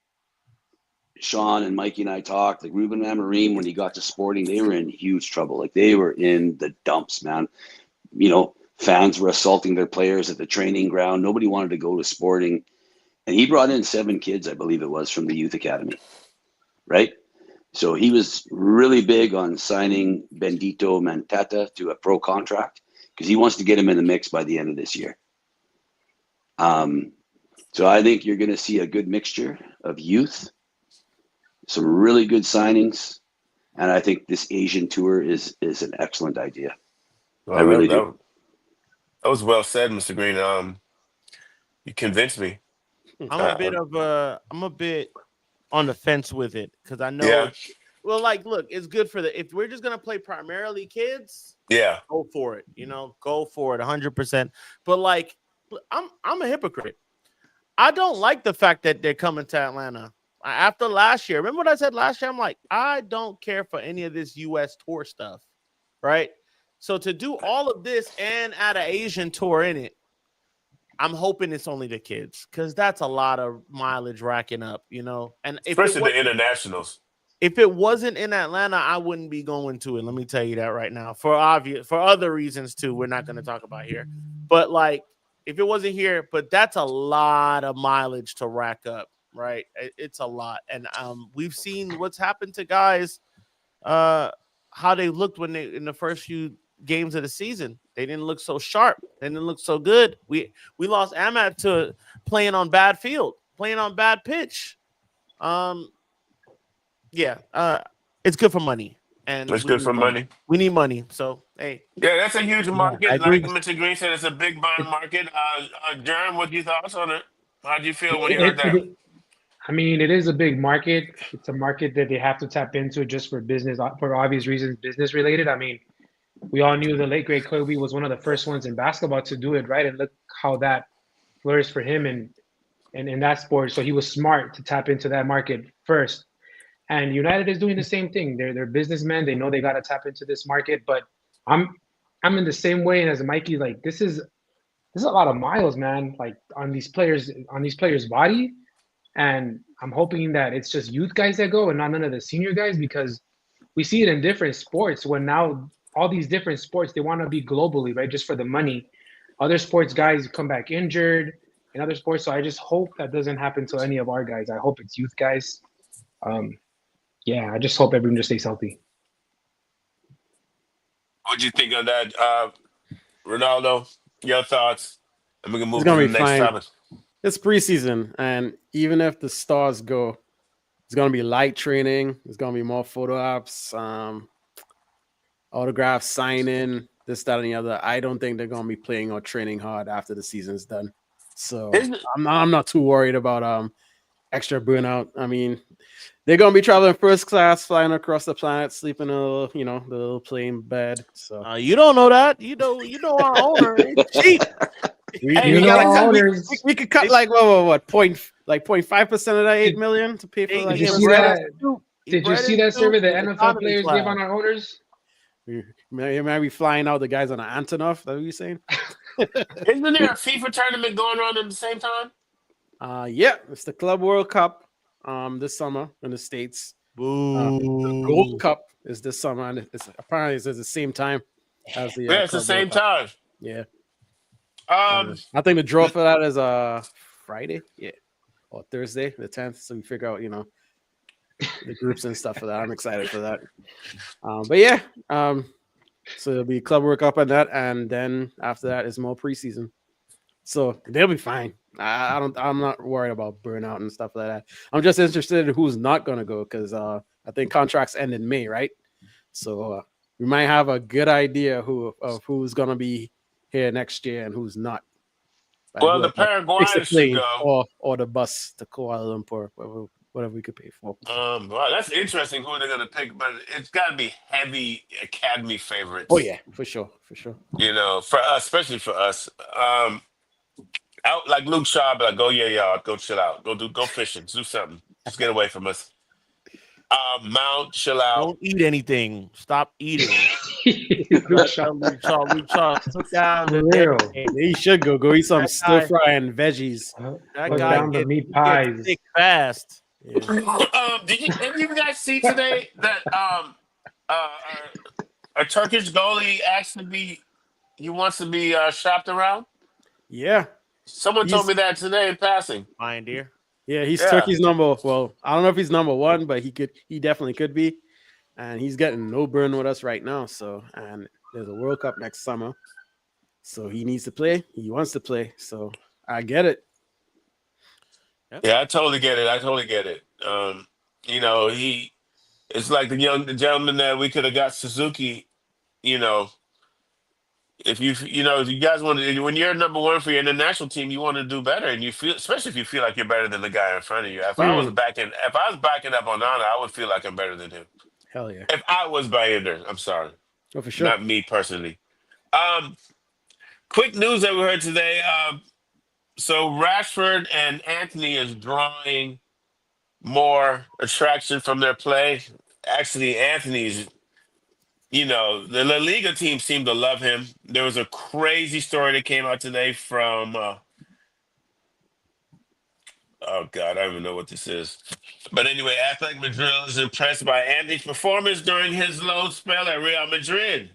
Sean and Mikey and I talked, like Ruben Amorim, when he got to Sporting, they were in huge trouble. Like they were in the dumps, man. You know, fans were assaulting their players at the training ground. Nobody wanted to go to Sporting. And he brought in 7 kids, I believe it was, from the youth academy, right? So he was really big on signing Bendito Manteta to a pro contract because he wants to get him in the mix by the end of this year. So I think you're going to see a good mixture of youth, some really good signings, and I think this Asian tour is an excellent idea. Well, I really do. That was well said, Mr. Green. You convinced me. I'm a bit on the fence with it because I know. Yeah. Well, like, look, it's good for if we're just gonna play primarily kids, Yeah. go for it. You know, go for it 100%. But like, I'm a hypocrite. I don't like the fact that they're coming to Atlanta after last year. Remember what I said last year? I'm like, I don't care for any of this U.S. tour stuff, right? So to do all of this and add an Asian tour in it, I'm hoping it's only the kids because that's a lot of mileage racking up, you know. And Especially the internationals. if it wasn't in Atlanta, I wouldn't be going to it. Let me tell you that right now. For other reasons too, we're not going to talk about here. But like, if it wasn't here, but that's a lot of mileage to rack up, right? It's a lot, and we've seen what's happened to guys, how they looked when they in the first few games of the season. They didn't look so sharp. They didn't look so good. We lost Amat to playing on bad field, playing on bad pitch. It's good for money, and It's good for money. We need money, so hey. Yeah, that's a huge market. I Like agree. Mr. Green said, it's a big bond market. Jerm, what you thoughts on it? How would you feel when you heard that? I mean, it is a big market. It's a market that they have to tap into just for business, for obvious reasons, business related. I mean, we all knew the late great Kobe was one of the first ones in basketball to do it, right? And look how that flourished for him and in that sport. So he was smart to tap into that market first. And United is doing the same thing. They're businessmen. They know they got to tap into this market. But I'm in the same way. And as Mikey, like this is a lot of miles, man. Like on these players' body. And I'm hoping that it's just youth guys that go and not none of the senior guys because we see it in different sports when now all these different sports, they want to be globally, right? Just for the money. Other sports guys come back injured in other sports. So I just hope that doesn't happen to any of our guys. I hope it's youth guys. I just hope everyone just stays healthy. What'd you think of that, Ronaldo? Your thoughts? And we can move It's to gonna the be next fine. topic. It's preseason, and even if the stars go, it's gonna be light training. There's gonna be more photo ops, autograph signing, this, that, and the other. I don't think they're gonna be playing or training hard after the season's done. So I'm not too worried about extra burnout. I mean, they're gonna be traveling first class, flying across the planet, sleeping in a little, the little plane bed. So You don't know that. You know our owner is cheap. Hey, You know, gotta cut- owners. we could cut like what 0.5% of that $8 million to pay for Did like you the see bread. that? Did you see that survey the NFL players gave on our owners? You might be flying out the guys on an Antonov. Is that what you're saying? Isn't there a FIFA tournament going on at the same time? Yeah, it's the Club World Cup this summer in the States. The Gold Cup is this summer, and it's apparently it's at the same time as the Yeah, it's the Club same World Cup. time. Yeah. Um, I think the draw for that is Friday, or Thursday, the 10th. So we figure out, the groups and stuff for that. I'm excited for that. But yeah, so it'll be Club World Cup and that, and then after that is more preseason. So they'll be fine. I'm not worried about burnout and stuff like that. I'm just interested in who's not gonna go because I think contracts end in May, right? So we might have a good idea of who's gonna be here next year and who's not. well, the Whoever takes the Paraguayans should plane go. or the bus to Kuala Lumpur, whatever we could pay for. Well, that's interesting who they're gonna pick, but it's got to be heavy academy favorites. Oh yeah, for sure. For us, especially for us. Out like Luke Shaw, be like, go yard, go chill out, go fishing, do something, just get away from us. Mount, chill out. Don't eat anything. Stop eating. Luke Shaw. Luke Shaw, sit down. For real. He should go eat some That stir guy- fry and veggies. That Put guy down the gets meat pies. sick fast. Yeah. Did you guys see today that a Turkish goalie he wants to be shopped around? Yeah. Someone told me that today in passing. Fine, dear. Yeah, he's Yeah. Turkey's number. Well, I don't know if he's number one, but he definitely could be. And he's getting no burn with us right now. So, and there's a World Cup next summer. So he needs to play. He wants to play. So I get it. Yeah, I totally get it. It's like the gentleman that we could have got Suzuki, if you guys want to, when you're number one for your international team, you want to do better, and you feel, especially if you feel like you're better than the guy in front of you. If I was backing up on Nana, I would feel like I'm better than him. Hell yeah. If I was Bayender, I'm sorry, Oh, for sure. not me personally. Quick news that we heard today. So Rashford and Anthony is drawing more attraction from their play. Actually, Anthony's. The La Liga team seemed to love him. There was a crazy story that came out today from, oh God, I don't even know what this is. But anyway, Athletic Madrid is impressed by Andy's performance during his low spell at Real Madrid.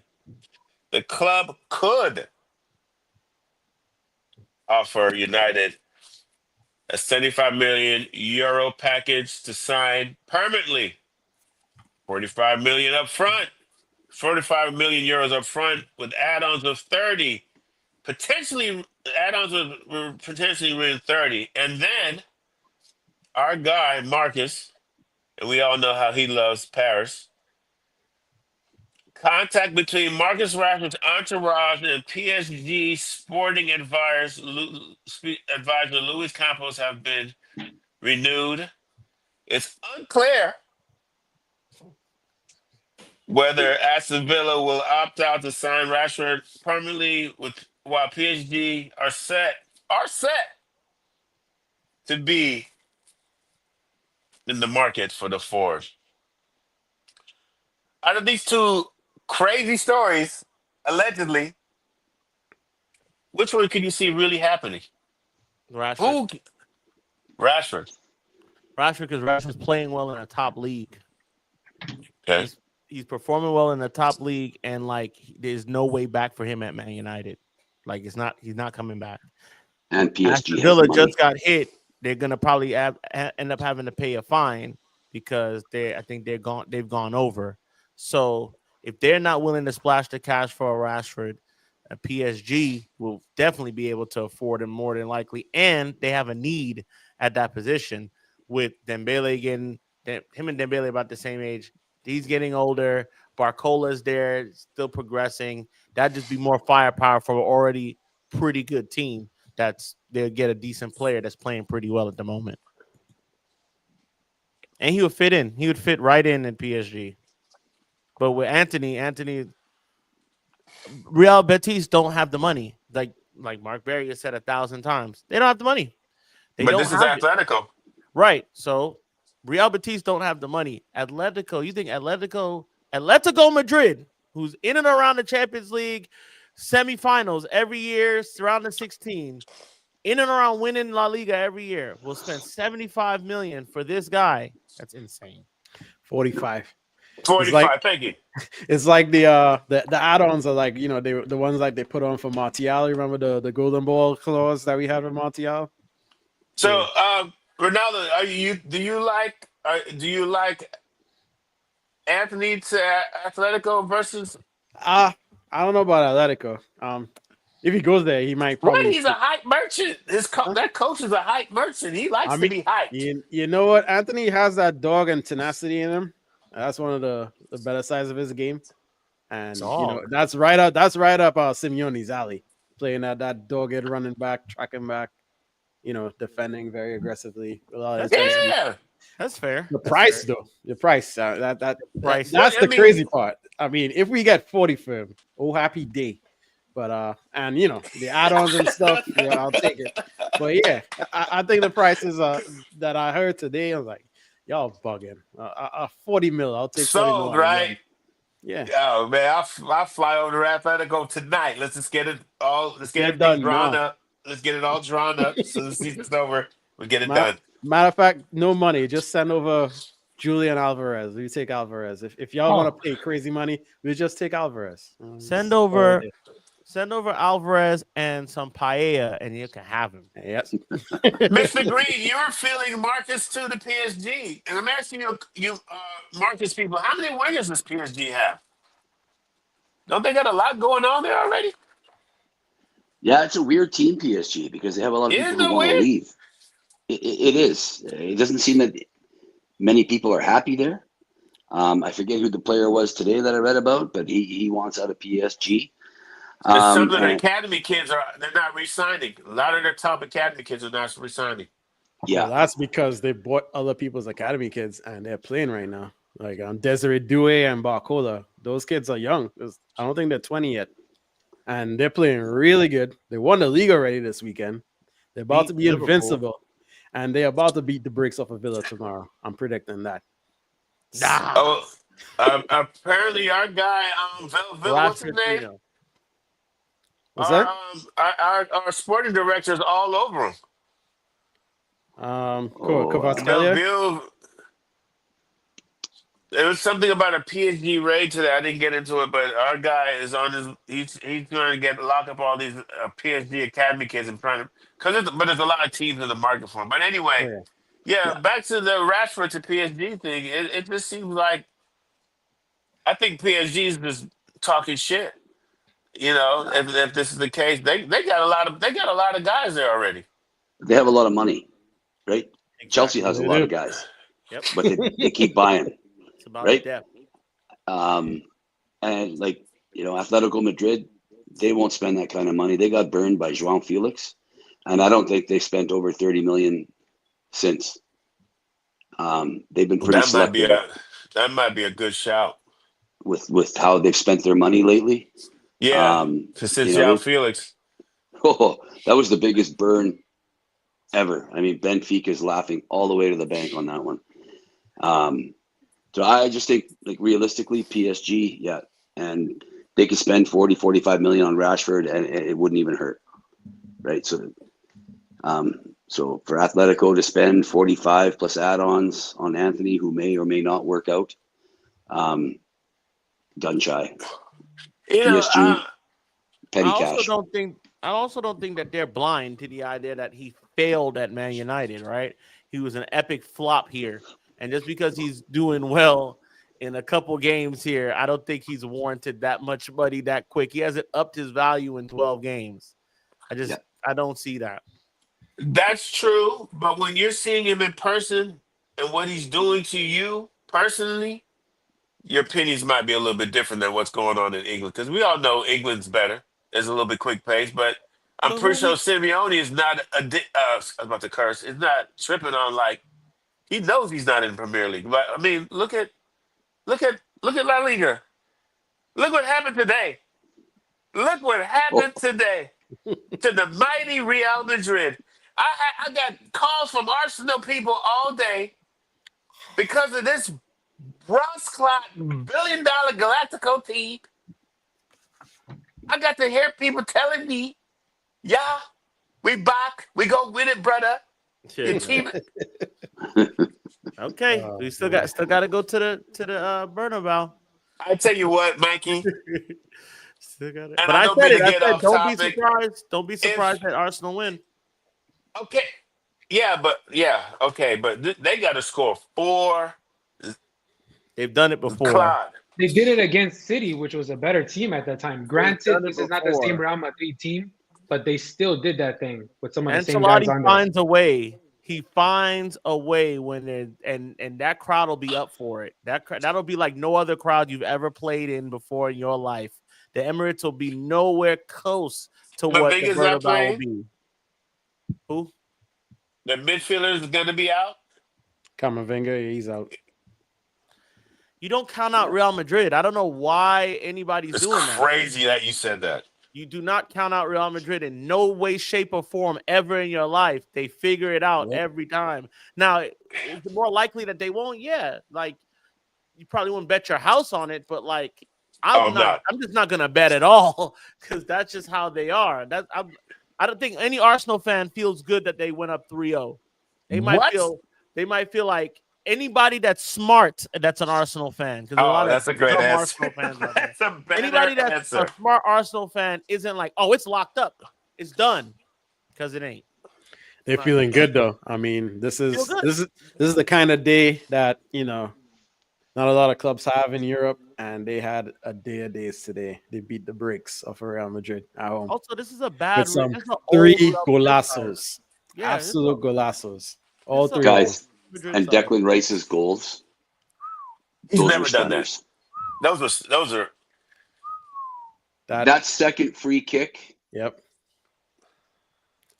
The club could offer United a €75 million package to sign permanently, 45 million up front. 45 million euros up front with add-ons of 30, potentially win 30. And then our guy, Marcus, and we all know how he loves Paris, contact between Marcus Rashford's entourage and PSG sporting advisor Luis Campos have been renewed. It's unclear whether Aston Villa will opt out to sign Rashford permanently, while PSG are set to be in the market for the forward. Out of these two crazy stories, allegedly, which one can you see really happening? Rashford. Rashford. Because Rashford's playing well in a top league. Okay. He's performing well in the top league, and there's no way back for him at Man United. He's not coming back. And PSG Villa has money. just got hit. They're gonna probably end up having to pay a fine because they've gone over. So if they're not willing to splash the cash for a Rashford, a PSG will definitely be able to afford him more than likely, and they have a need at that position with Dembele him and Dembele about the same age. He's getting older. Barcola's there, still progressing. That'd just be more firepower for an already pretty good team. They'll get a decent player that's playing pretty well at the moment. And he would fit in. He would fit right in PSG. But with Anthony, Real Betis don't have the money. Like Mark Berry has said 1,000 times. They don't have the money. But this is Atletico. Right. So Real Betis don't have the money. Atletico, you think Atletico Madrid, who's in and around the Champions League semifinals every year, round of 16, in and around winning La Liga every year, will spend 75 million for this guy? That's insane. 45. 45. Thank you. It's like the add-ons are like, the ones like they put on for Martial. You remember the golden ball clause that we had with Martial? So, Ronaldo, do you like Anthony to Atletico versus? I don't know about Atletico. If he goes there, he might probably. What? He's a hype merchant. That coach is a hype merchant. He likes to be hyped. You know what? Anthony has that dog and tenacity in him. That's one of the better sides of his game, and that's right up Simeone's alley. Playing that dogged running back, tracking back, defending very aggressively. That's fair. The price. That's the crazy part. I mean, if we get 40 for him, happy day. But and the add-ons and stuff, I'll take it. But yeah, I think the prices that I heard today, I was like, y'all bugging. 40 mil. I'll take 40 mil. Right? Yeah. Oh man, I'll fly over to Atletico tonight. Let's just get it all. Let's get it done drawn now. up. Let's get it all drawn up. So the season's over. We get it done. Matter of fact, no money. Just send over Julian Alvarez. We take Alvarez. If y'all want to pay crazy money, we just take Alvarez. Send over Alvarez and some paella, and you can have him. Yes. Mr. Green, you're feeling Marcus to the PSG. And I'm asking you Marcus people, how many wingers does PSG have? Don't they got a lot going on there already? Yeah, it's a weird team, PSG, because they have a lot of people who want to leave. It is. It doesn't seem that many people are happy there. I forget who the player was today that I read about, but he wants out of PSG. Some of the academy kids they're not re-signing. A lot of their top academy kids are not re-signing. Yeah, well, that's because they bought other people's academy kids and they're playing right now. Like Desiree Doué and Barcola. Those kids are young. I don't think they're 20 yet. And they're playing really good. They won the league already this weekend. They're about to be invincible. And they're about to beat the brakes off of Villa tomorrow. I'm predicting that. Apparently our guy, Villa, what's his name? What's that? Our sporting director is all over him. Kvaratskhelia. There was something about a PSG raid today. I didn't get into it, but our guy is on his. He's going to lock up all these PSG academy kids and trying to. But there's a lot of teams in the market for him. But anyway, back to the Rashford to PSG thing. It just seems like I think PSG is just talking shit. If this is the case, they got a lot of guys there already. They have a lot of money, right? Exactly. Chelsea has a lot of guys, but they keep buying. It's about right? depth. And Atletico Madrid, they won't spend that kind of money. They got burned by João Felix, and I don't think they spent over 30 million since. They've been pretty selective. That might be a good shout with how they've spent their money lately. Yeah, since João Felix. Oh, that was the biggest burn ever. I mean, Benfica is laughing all the way to the bank on that one. So I just think, realistically, PSG, and they could spend 40, 45 million on Rashford, and it wouldn't even hurt, right? So, so for Atletico to spend 45 plus add-ons on Anthony, who may or may not work out, gun shy. PSG, petty cash. I also don't think that they're blind to the idea that he failed at Man United, right? He was an epic flop here. And just because he's doing well in a couple games here, I don't think he's warranted that much money that quick. He hasn't upped his value in 12 games. I don't see that. That's true. But when you're seeing him in person, and what he's doing to you personally, your opinions might be a little bit different than what's going on in England. Because we all know England's better. It's a little bit quick pace, but I'm But pretty sure Simeone is not I was about to curse. Is not tripping on like he knows he's not in the Premier League. But I mean, look at La Liga. Look what happened today. Look what happened today to the mighty Real Madrid. I got calls from Arsenal people all day because of this bronze clock $1 billion Galactico team. I got to hear people telling me, yeah, we back. We go win it, brother. Your team. Okay, we still got to go to the Bernabeu. I tell you what, Mikey. Still got it. And But I I don't said mean it. to get off Don't be topic. surprised. Don't be surprised that Arsenal win. Okay. Yeah, okay, but they got to score 4. They've done it before. Claude. They did it against City, which was a better team at that time. Granted, this is not the same Real Madrid team, but they still did that thing with some of the same guys on there. finds a way. He finds a way when they're and that crowd will be up for it. That'll be like no other crowd you've ever played in before in your life. The Emirates will be nowhere close to what the Bernabeu will be. Who? The midfielder is going to be out. Camavinga, he's out. You don't count out Real Madrid. I don't know why anybody's It's doing that. crazy that you said that. You do not count out Real Madrid in no way, shape, or form ever in your life. They figure it out every time. Now, it's more likely that they won't. Yeah, like you probably won't bet your house on it, but like I'm just not gonna bet at all because that's just how they are. I don't think any Arsenal fan feels good that they went up 3-0. They might feel like anybody that's smart that's an Arsenal fan. That's a great answer. Arsenal fans out there. That's a better Anybody that's answer. a smart Arsenal fan isn't like, oh, it's locked up, it's done, because it ain't. They're feeling good though. I mean, this is the kind of day that not a lot of clubs have in Europe, and they had a day of days today. They beat the brakes of Real Madrid at home. Also, this is a bad. With some this is 3 golazos, yeah, absolute golazos, all 3 guys. And Declan Rice's goals. He's those never were done that. stunners. Those are. That second free kick. Yep.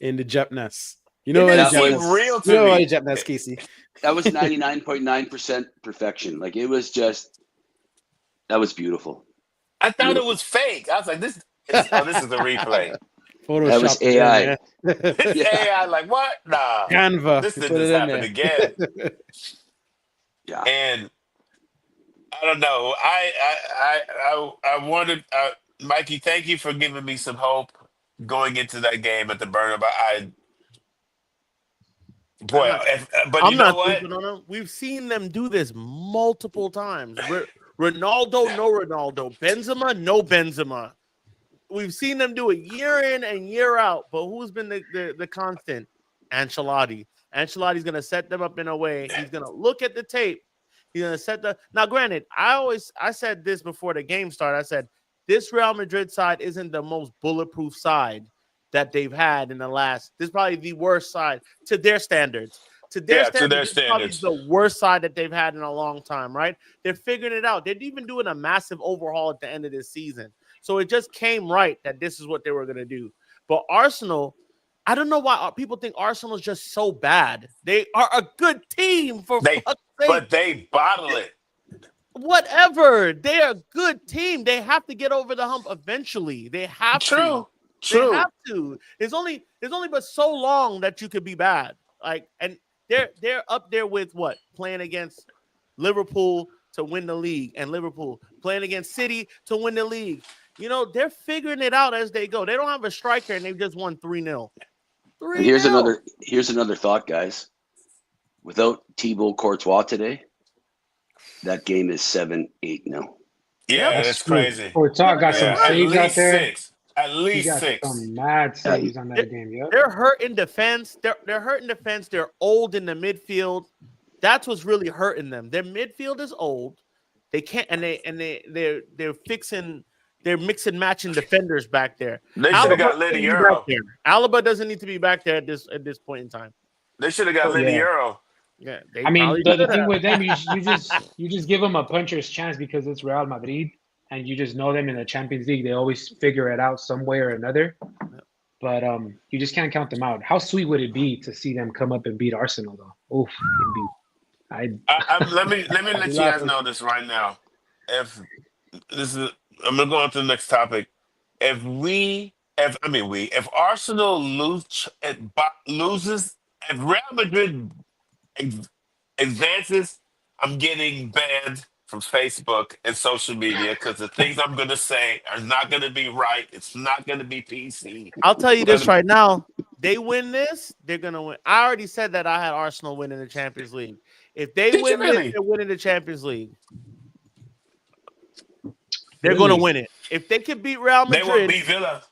In the Jepness. It didn't seem real to me. Jepness, Casey. That was 99.9% perfection. Like it was just. That was beautiful. I thought it was fake. I was like, this is a replay. Photoshop. That was AI. AI, like what? Nah. Canva. This didn't just happen again. Yeah. And I don't know. I wanted Mikey. Thank you for giving me some hope going into that game at the Bernabeu. But I'm you know not what? sleeping on them. We've seen them do this multiple times. Ronaldo, no Ronaldo. Benzema, no Benzema. We've seen them do it year in and year out. But who's been the constant? Ancelotti. Ancelotti's going to set them up in a way. He's going to look at the tape. He's going to set the. Now, granted, I said this before the game started. I said this Real Madrid side isn't the most bulletproof side that they've had in the last. This is probably the worst side to their standards. To their standards, probably the worst side that they've had in a long time, right? They're figuring it out. They're even doing a massive overhaul at the end of this season. So it just came right that this is what they were going to do. But Arsenal, I don't know why people think Arsenal is just so bad. They are a good team for fuck's sake. But they bottle it. Whatever. They're a good team. They have to get over the hump eventually. They have to. True. They have to. There's only but so long that you could be bad. And they're up there with what? Playing against Liverpool to win the league, and Liverpool playing against City to win the league. They're figuring it out as they go. They don't have a striker, and they've just won 3-0. And here's another thought, guys. Without Thibaut Courtois today, that game is 7-8 now. Yeah, that's crazy. Courtois got some saves out there. At least 6. Some mad saves on that game. Yep. They're hurt in defense. They're hurt in defense. They're old in the midfield. That's what's really hurting them. Their midfield is old. They can't, they're fixing. They're mixing matching defenders back there. They should have got Lenny Euro. Alaba doesn't need to be back there at this point in time. They should have got Lenny Euro. Yeah, they I mean, probably the should thing have. with them, you just give them a puncher's chance because it's Real Madrid, and you just know them in the Champions League. They always figure it out some way or another. But you just can't count them out. How sweet would it be to see them come up and beat Arsenal, though? Oof, it'd be. Let me I'll be let you guys laughing. know this right now. If this is, I'm gonna go on to the next topic. If Arsenal loses, if Real Madrid ex- advances, I'm getting banned from Facebook and social media because the things I'm gonna say are not gonna be right. It's not gonna be PC. I'll tell you It's this gonna right now. They win this, they're gonna win. I already said that I had Arsenal winning the Champions League. If they Did you win this, really? they're winning the Champions League. They're gonna Really? win it. If they could beat Real They will Madrid, beat Villa.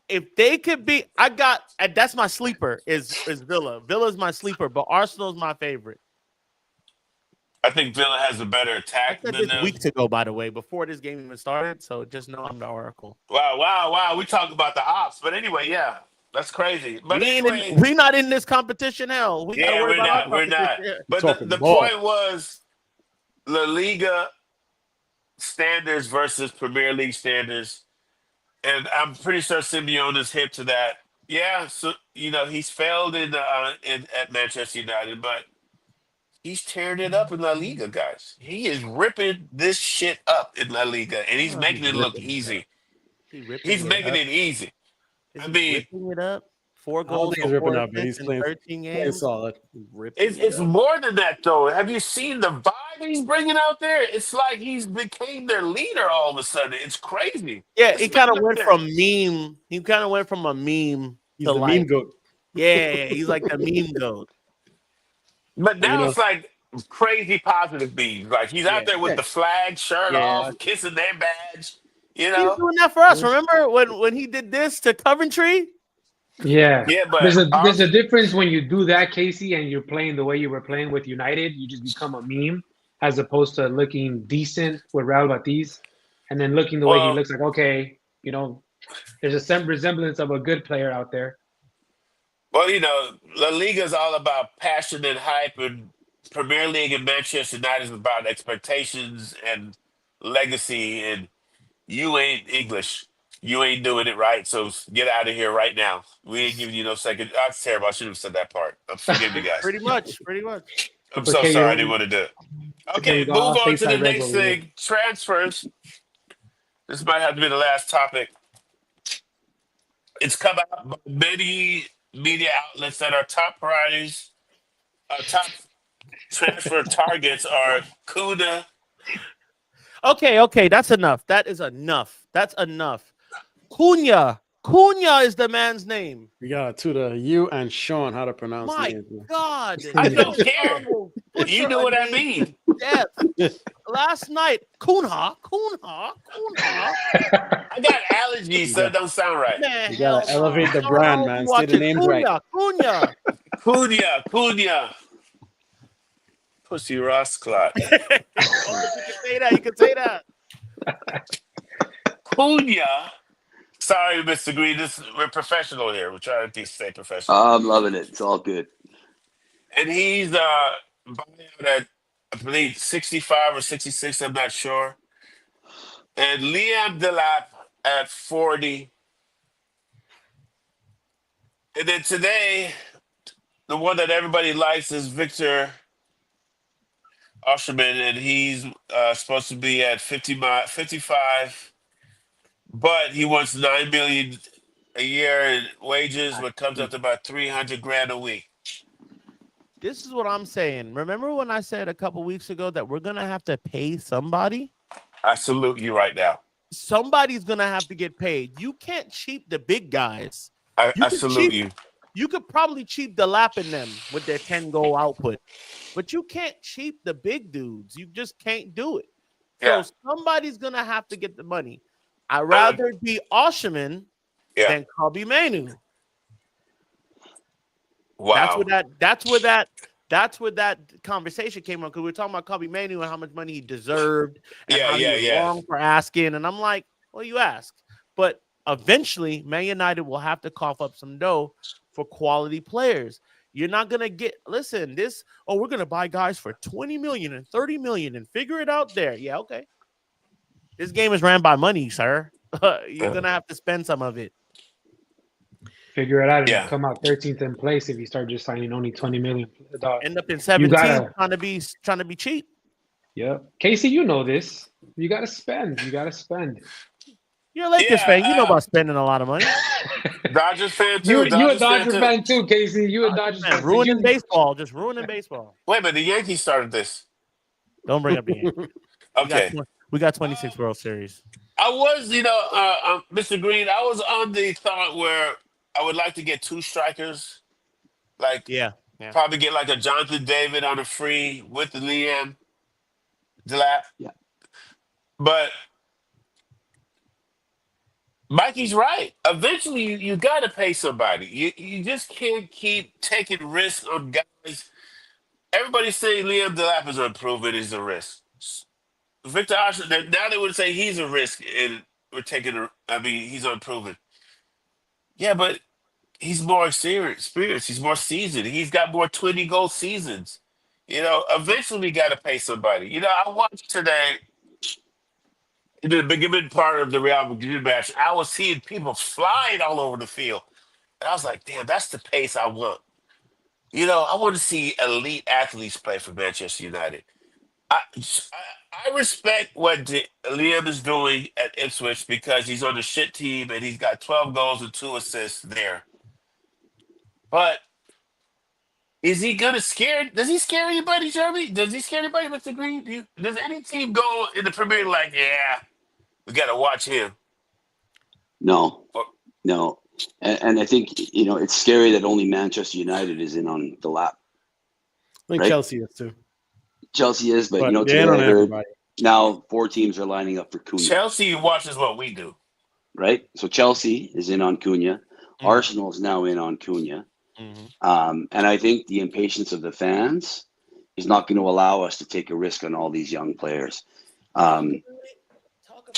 if they could beat, that's my sleeper is Villa. Villa's my sleeper, but Arsenal's my favorite. I think Villa has a better I attack said than this them. weeks ago, by the way, before this game even started. So just know I'm the oracle. Wow. We talk about the ops, but anyway, yeah, that's crazy. But anyway, We not in this competition. Hell, we got to yeah, worry about our we're not. competition. But Talking the ball. point was La Liga standards versus Premier League standards, and I'm pretty sure Simeone is hip to that. Yeah, so he's failed in at Manchester United, but he's tearing it up in La Liga, guys. He is ripping this shit up in La Liga, and he's Oh, he's making it look ripping it up. easy. He ripping He's it making up. it easy. Is I he mean, ripping it up? 4 I don't goals think for he's ripping 4 up, but he's assists in playing 13 playing games. solid. He's ripping it's it up. more than that, though. Have you seen the vibe he's bringing out there? It's like he's became their leader all of a sudden. It's crazy. Yeah, This he kind man of up went there. from meme. He kind of went from a meme He's to the like, meme goat. yeah, he's like the meme goat. But You now know, it's like crazy positive beats. Like he's out Yeah, there with yeah, the flag, shirt yeah. off, kissing their badge. You He's know? doing that for us. Remember when he did this to Coventry? Yeah. Yeah, but There's a difference when you do that, Casey, and you're playing the way you were playing with United. You just become a meme as opposed to looking decent with Real Betis, and then looking the way he well, looks like. Okay, there's a some resemblance of a good player out there. La Liga is all about passion and hype, and Premier League and Manchester United is about expectations and legacy. And you ain't English. You ain't doing it right. So get out of here right now. We ain't giving you no second. That's terrible. I should have said that part. Forgive me, guys. Pretty much. I'm It's so okay. sorry. I didn't want to do it. It's okay. We Okay, got move all on to the stateside Red next Bull here. thing. Transfers. This might have to be the last topic. It's come out by many media outlets that our top priorities, our top transfer targets are Kuna. Okay, that's enough. That is enough. That's enough. Cunha is the man's name. we got to tutor you and Sean how to pronounce My names. Man. God. I don't care. Sean will You butcher know a what I name mean. to death. Last night, Cunha. I got allergies, so it don't sound right. Man, You gotta hell no. elevate the I brand, don't man. know Say if the you names watching right. Cunha. Cunha. Pussy Ross Clot. Oh, you can say that. You can say that. Cunha. Sorry, Mr. Green. We're professional here. We're trying to stay professional. I'm loving it. It's all good. And he's buyout at, I believe, 65 or 66. I'm not sure. And Liam Delap at 40. And then today, the one that everybody likes is Victor Osherman, and he's supposed to be at 55, but he wants $9 million a year in wages, what comes up to about $300,000 a week. This is what I'm saying. Remember when I said a couple weeks ago that we're gonna have to pay somebody? I salute you right now. Somebody's gonna have to get paid. You can't cheat the big guys. I salute you. You could probably cheat the lap in them with their 10-goal output, but you can't cheat the big dudes. You just can't do it. Yeah. So somebody's gonna have to get the money. I'd rather it be Osherman than Kobe Manu. Wow. That's where that conversation came on, because we were talking about Kobe Manu and how much money he deserved and how he was wrong for asking. And I'm like, well, you asked. But eventually, Man United will have to cough up some dough for quality players. You're not gonna get. Listen, this. Oh, we're gonna buy guys for 20 million and 30 million and figure it out there. Yeah, okay. This game is ran by money, sir. You're gonna have to spend some of it. Figure it out and Yeah. come out 13th in place if you start just signing only 20 million. Dog. End up in You 17th gotta, trying to be cheap. yeah. Casey, you know this. You gotta spend. You gotta spend. You're a Lakers fan. You know about spending a lot of money. Dodgers fan You too. a Dodgers Dodger too. fan too, Casey. You a Dodgers Man, fan too. ruining You- baseball. Just ruining baseball. Wait, but the Yankees started this. Don't bring up the Yankees. Okay. We got 26 World Series. I was, Mr. Green, I was on the thought where I would like to get 2 strikers. Like, Yeah. probably get like a Jonathan David on a free with the Liam Delap. Yeah. But Mikey's right. Eventually, you got to pay somebody. You just can't keep taking risks on guys. Everybody's saying Liam Delap is unproven. Is a risk. Victor Osher, now they would say he's a risk, and we're taking. He's unproven. Yeah, but he's more experienced. He's more seasoned. He's got more 20-goal seasons. Eventually we got to pay somebody. I watched today in the beginning part of the Real Madrid match. I was seeing people flying all over the field, and I was like, "Damn, that's the pace I want." I want to see elite athletes play for Manchester United. I respect what Liam is doing at Ipswich because he's on a shit team and he's got 12 goals and 2 assists there. But is he gonna scare? Does he scare anybody, Jeremy? Does he scare anybody, Mr. Green? Does any team go in the Premier League like, yeah, we gotta watch him? No, Or- no. And I think, it's scary that only Manchester United is in on the lap. I think Right? Chelsea is too. Chelsea is, but, But today they're in on I heard everybody. now 4 teams are lining up for Cunha, Chelsea watches what we do. right? So Chelsea is in on Cunha. Arsenal is now in on Cunha. And I think the impatience of the fans is not going to allow us to take a risk on all these young players.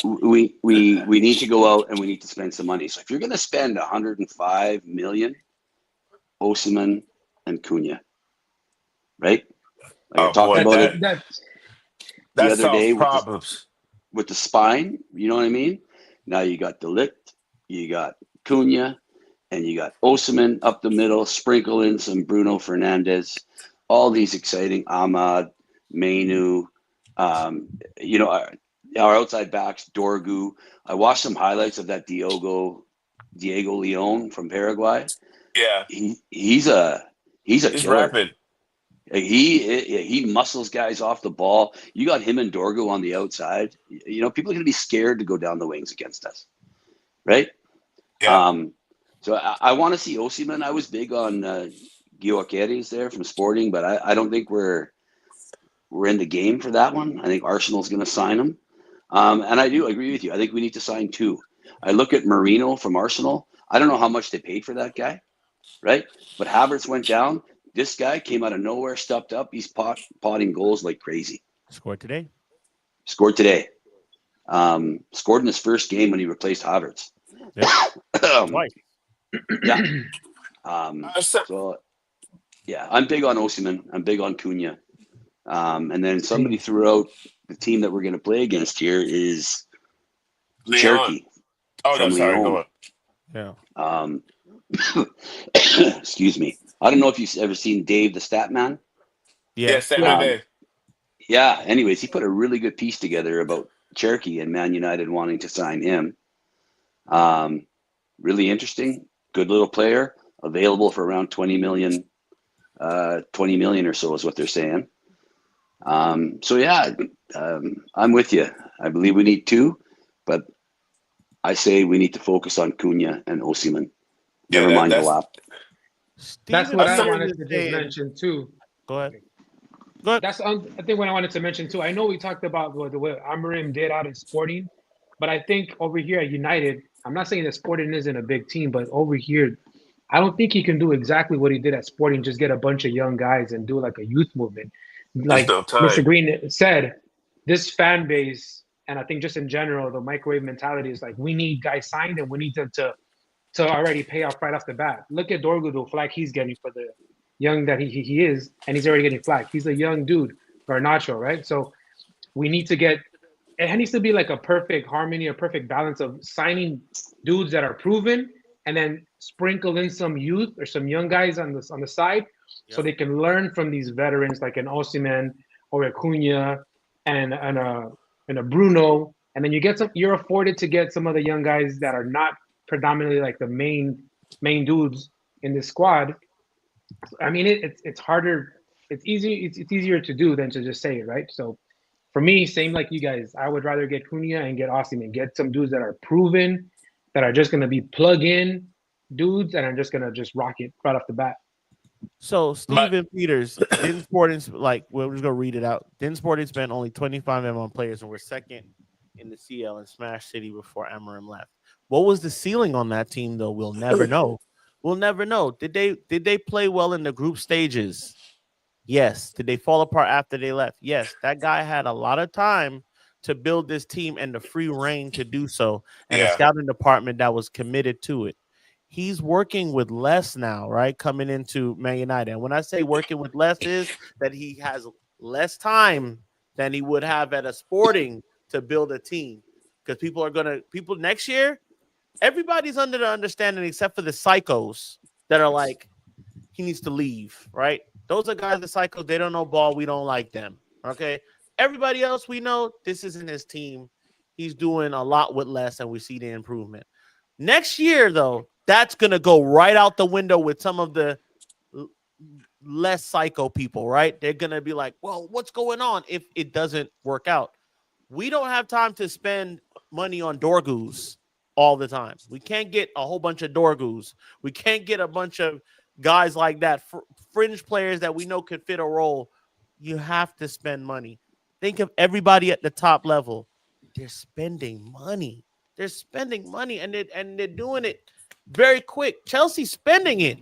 We need to go out and we need to spend some money. So if you're going to spend 105 million, Osimhen and Cunha, right? Like I talked boy, about it that the other solves day problems. with the spine. You know what I mean? Now you got Delict, you got Cunha, and you got Osimhen up the middle. Sprinkle in some Bruno Fernandes. All these exciting Ahmad, Mainu. Our outside backs, Dorgu. I watched some highlights of that Diego Leon from Paraguay. Yeah, He's a he's killer. rapid. He muscles guys off the ball. You got him and Dorgu on the outside. People are going to be scared to go down the wings against us, right? Yeah. So I want to see Osimhen. I was big on Guioqueres there from Sporting, but I don't think we're in the game for that one. I think Arsenal's going to sign him. And I do agree with you. I think we need to sign 2. I look at Marino from Arsenal. I don't know how much they paid for that guy, right? But Havertz went down. This guy came out of nowhere, stepped up. He's potting goals like crazy. Scored today. Scored in his first game when he replaced Havertz. Yeah. Twice. Yeah. I'm big on Osimhen. I'm big on Cunha. And then somebody threw out the team that we're going to play against here is Leon. Cherokee. Oh, no, from sorry. Leon. Go on. Yeah. Excuse me. I don't know if you've ever seen Dave the Stat Man. Yeah, Saturday. Yeah. Anyways, he put a really good piece together about Cherokee and Man United wanting to sign him. Really interesting. Good little player. Available for around 20 million or so is what they're saying. I'm with you. I believe we need 2, but I say we need to focus on Cunha and Osimhen. Never mind the lap. That's what I wanted to just mention too. Go ahead. That's I think what I wanted to mention too. I know we talked about what Amorim did out in Sporting, but I think over here at United, I'm not saying that Sporting isn't a big team, but over here, I don't think he can do exactly what he did at Sporting. Just get a bunch of young guys and do like a youth movement. Like Mr. Green said, this fan base, and I think just in general, the microwave mentality is like we need guys signed and we need them to already pay off right off the bat. Look at Dorgu, the flag he's getting young that he is, and he's already getting flack. He's a young dude, Garnacho, right? So we need to get. It needs to be like a perfect harmony, a perfect balance of signing dudes that are proven, and then sprinkle in some youth or some young guys on the side, so they can learn from these veterans like an Osimhen or a Cunha and a Bruno, and then you get some. You're afforded to get some of the young guys that are not predominantly like the main dudes in this squad. I mean, it's harder. It's easy. It's easier to do than to just say it, right? So for me, same like you guys, I would rather get Cunha and get Osimhen, get some dudes that are proven, that are just gonna be plug-in dudes, and are just gonna just rock it right off the bat. So But Steven Peters, didn't Sporting like we're just gonna read it out. Didn't Sporting spend only 25 M on players and we're second in the CL and Smash City before Amarim left. What was the ceiling on that team though? We'll never know. We'll never know. Did they play well in the group stages? Yes. Did they fall apart after they left? Yes. That guy had a lot of time to build this team and the free reign to do so, and a yeah, scouting department that was committed to it. He's working with less now, right? Coming into Man United. And when I say working with less, is that he has less time than he would have at a Sporting to build a team. Because people next year, everybody's under the understanding except for the psychos that are like, he needs to leave, right? Those are guys, the psychos, they don't know ball. We don't like them. Okay. Everybody else we know, this isn't his team. He's doing a lot with less, and we see the improvement. Next year, though, that's going to go right out the window with some of the less psycho people, right? They're going to be like, well, what's going on if it doesn't work out? We don't have time to spend money on Dorgus all the time. We can't get a whole bunch of Dorgus. We can't get a bunch of guys like that, fringe players that we know could fit a role. You have to spend money. Think of everybody at the top level. They're spending money. They're spending money, and they're doing it very quick. Chelsea's spending it,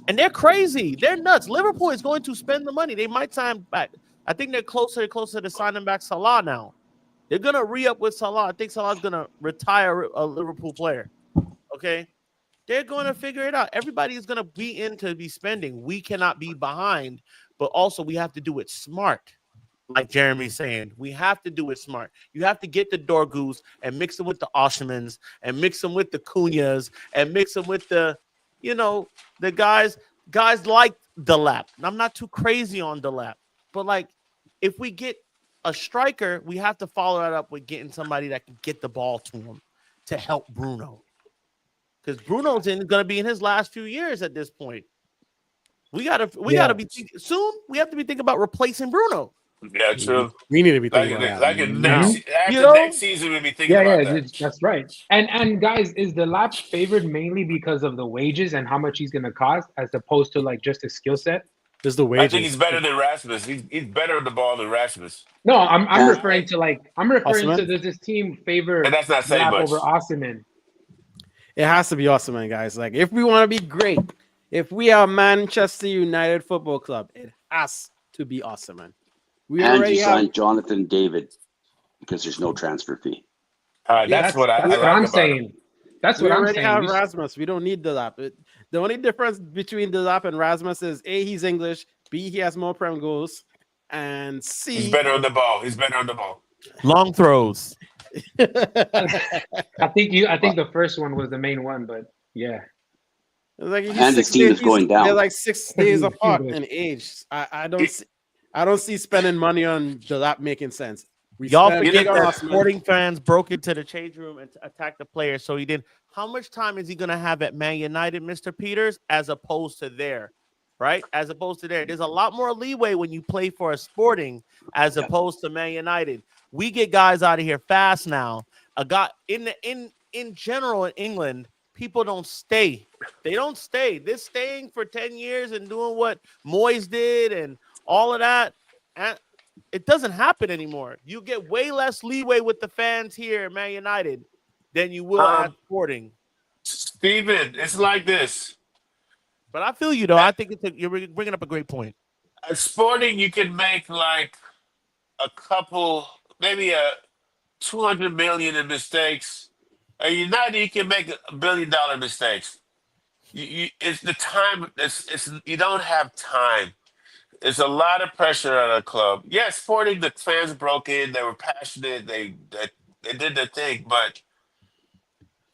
and they're crazy. They're nuts. Liverpool is going to spend the money. They might sign back. I think they're closer to signing back Salah now. They're going to re-up with Salah. I think Salah's going to retire a Liverpool player. Okay? They're going to figure it out. Everybody is going to be in to be spending. We cannot be behind, but also we have to do it smart. Like Jeremy's saying, we have to do it smart. You have to get the Dorgus and mix them with the Oshmans and mix them with the Cunhas and mix them with the, the guys like Delap. I'm not too crazy on Delap, but like if we get a striker, we have to follow that up with getting somebody that can get the ball to him to help Bruno. Because Bruno's going to be in his last few years at this point. We gotta be soon. We have to be thinking about replacing Bruno. yeah, true. We need to be thinking about that now. Next season, we'll be thinking about that. That's right. And guys, is the Lap favored mainly because of the wages and how much he's going to cost, as opposed to like just his skill set? There's the wages. I think he's better than Rasmus. He's better on the ball than Rasmus. No, I'm referring to does this team favor And that's not saying Lap much. over Osimhen? It has to be Osimhen, guys. Like, if we want to be great, if we are Manchester United Football Club, it has to be Osimhen. We And already you have signed Jonathan David because there's no transfer fee. That's what I like I'm about saying. him. That's we what I'm already saying. have Rasmus. We don't need Delap. The only difference between Delap and Rasmus is A, he's English, B, he has more Prem goals, and C, He's better on the ball. Long throws. I think the first one was the main one, but yeah. Like And his team is going down. They're like 6 days apart in age. I don't see spending money on Delap making sense. Y'all forget that Sporting fans broke into the change room and attacked the player, so he didn't. How much time is he going to have at Man United, Mr. Peters, as opposed to there, right? As opposed to there. There's a lot more leeway when you play for a Sporting as opposed to Man United. We get guys out of here fast now. A guy in general in England, people don't stay. They don't stay. They're staying for 10 years and doing what Moyes did and all of that. And it doesn't happen anymore. You get way less leeway with the fans here at Man United than you will at Sporting. Steven, it's like this. But I feel you, though. I think you're bringing up a great point. At Sporting, you can make like a couple, maybe a 200 million in mistakes. At United, you can make $1 billion mistakes. it's the time. It's you don't have time. It's a lot of pressure on a club. Yeah, Sporting, the fans broke in. They were passionate. They did their thing. But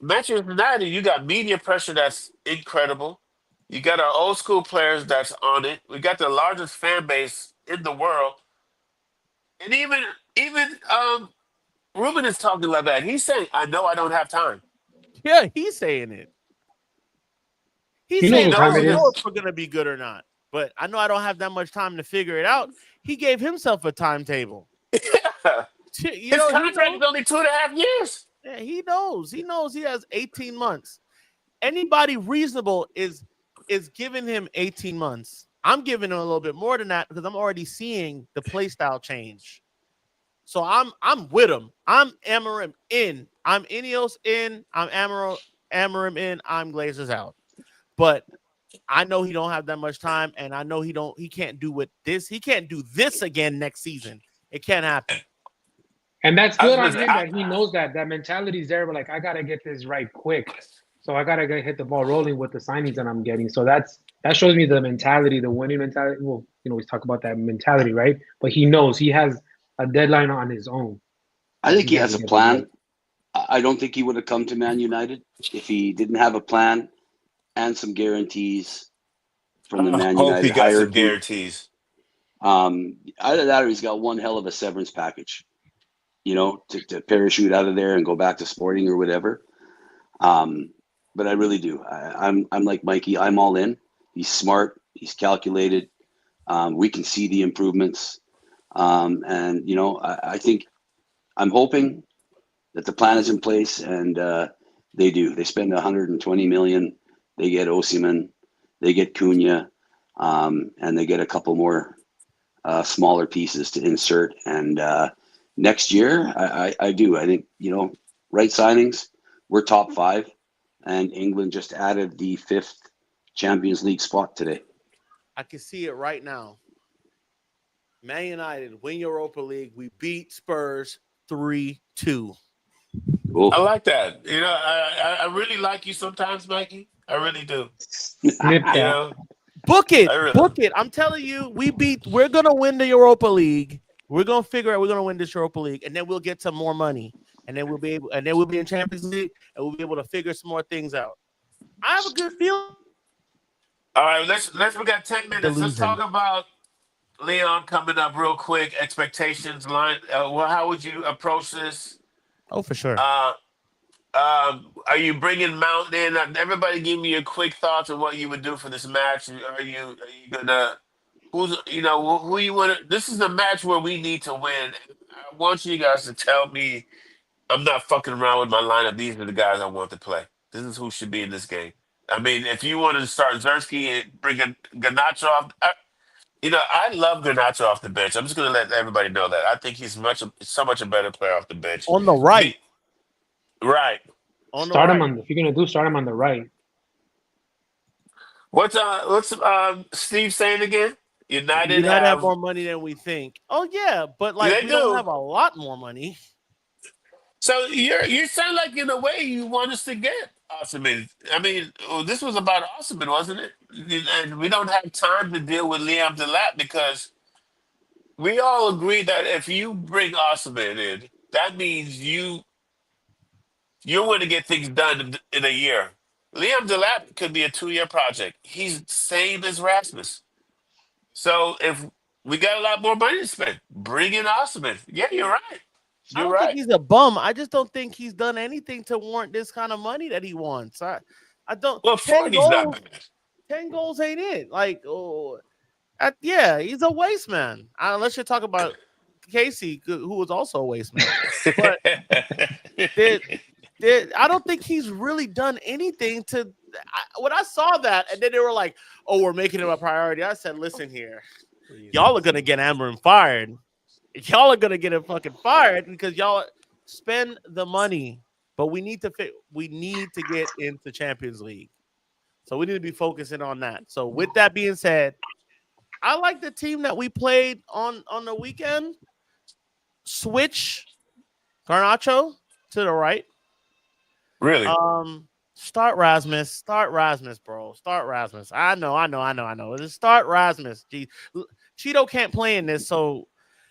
Manchester United, you got media pressure that's incredible. You got our old school players that's on it. We got the largest fan base in the world, and even Ruben is talking like that. He's saying, "I know I don't have time." Yeah, he's saying it. He's He knows saying, He what I time knows it don't it. know if is. we're gonna be good or not, but I know I don't have that much time to figure it out. He gave himself a timetable. You His know, he contract knows. is only 2.5 years. Yeah, he knows. He knows he has 18 months. Anybody reasonable is giving him 18 months. I'm giving him a little bit more than that because I'm already seeing the play style change. So I'm with him. I'm Amarim in. I'm Ineos in. I'm Amarim in. I'm Glazers out. But I know he don't have that much time, and I know he can't do with this. He can't do this again next season. It can't happen. And that's I was good gonna on say, him that he knows that mentality's there. But like, I gotta get this right quick, so I gotta hit the ball rolling with the signings that I'm getting. So that shows me the mentality, the winning mentality. Well, we talk about that mentality, right? But he knows he has a deadline on his own I that think he he has has to a get this right. plan. I don't think he would have come to Man United if he didn't have a plan and some guarantees from the I Man hope he United got hire some group. guarantees. Either that or he's got one hell of a severance package, to parachute out of there and go back to Sporting or whatever. But I really do. I'm like Mikey. I'm all in. He's smart. He's calculated. We can see the improvements. And I think I'm hoping that the plan is in place, and they do. They spend 120 million. They get Osimhen, they get Cunha, and they get a couple more smaller pieces to insert. And next year, I do. I think right signings. We're top 5, and England just added the 5th Champions League spot today. I can see it right now. Man United win Europa League. We beat Spurs 3-2. Oh, I like that. I really like you sometimes, Mikey. I really do. Snip You that. know, Book it. I really. Book it. I'm telling you, we're gonna win the Europa League. We're gonna figure out we're gonna win this Europa League, and then we'll get some more money. And then we'll be in Champions League, and we'll be able to figure some more things out. I have a good feeling. All right, let's. We got 10 minutes. Let's Delusion. talk about Leon coming up real quick. Expectations line. Well, how would you approach this? Oh, for sure. Uh, are you bringing Mount in? Everybody, give me your quick thoughts on what you would do for this match. Are you gonna? Who you want to? This is a match where we need to win. I want you guys to tell me I'm not fucking around with my lineup. These are the guys I want to play. This is who should be in this game. I mean, if you want to start Zersky and bring Garnacho off, I love Garnacho off the bench. I'm just going to let everybody know that. I think he's so much a better player off the bench. On the right. Right. On the Start him right. on. If you're gonna start him on the right. What's Steve saying again? United United have have more money than we think. Oh yeah, but like they we don't do. have a lot more money. So you sound like in a way you want us to get Osimhen. I mean, this was about Osimhen, wasn't it? And we don't have time to deal with Liam Delap because we all agree that if you bring Osimhen in, that means you want to get things done in a year. Liam Delap could be a 2-year project. He's same as Rasmus. So if we got a lot more money to spend, bring in Osimhen. Yeah, you're right. I You're don't think right. he's a bum. I just don't think he's done anything to warrant this kind of money that he wants. I don't. Well, 10 40's not goals. bad. 10 goals ain't it. Like, yeah, he's a waste man. Unless you're talking about Casey, who was also a waste man. But I don't think he's really done anything to. When I saw that, and then they were like, "Oh, we're making him a priority," I said, "Listen here, y'all are gonna get Amarin fired. Y'all are gonna get him fucking fired because y'all spend the money, but we need to get into Champions League, so we need to be focusing on that." So, with that being said, I like the team that we played on the weekend. Switch Garnacho to the right. Really? Start Rasmus. Start Rasmus, bro. Start Rasmus. I know. Just start Rasmus. Gee, Cheeto can't play in this, so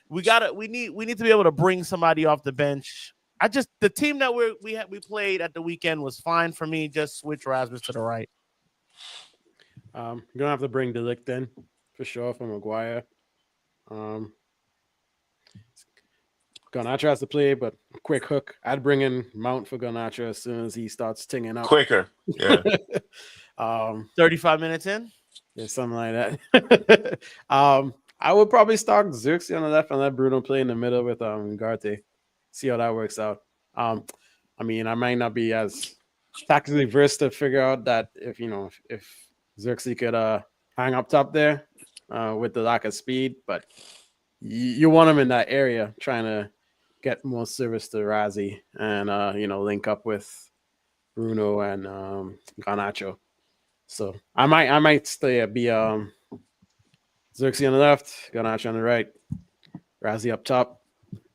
we need to be able to bring somebody off the bench. The team that we played at the weekend was fine for me. Just switch Rasmus to the right. You're gonna have to bring Delict in for sure for Maguire. Garnacho has to play, but quick hook. I'd bring in Mount for Garnacho as soon as he starts tinging up. Quicker. Yeah. 35 minutes in? Yeah, something like that. I would probably start Xerxes on the left and let Bruno play in the middle with Garte. See how that works out. I mean, I might not be as tactically versed to figure out that if Xerxes could hang up top there with the lack of speed, but you want him in that area trying to get more service to Razzie and link up with Bruno and Garnacho. So I might stay be Xerxes on the left, Garnacho on the right, Razzie up top,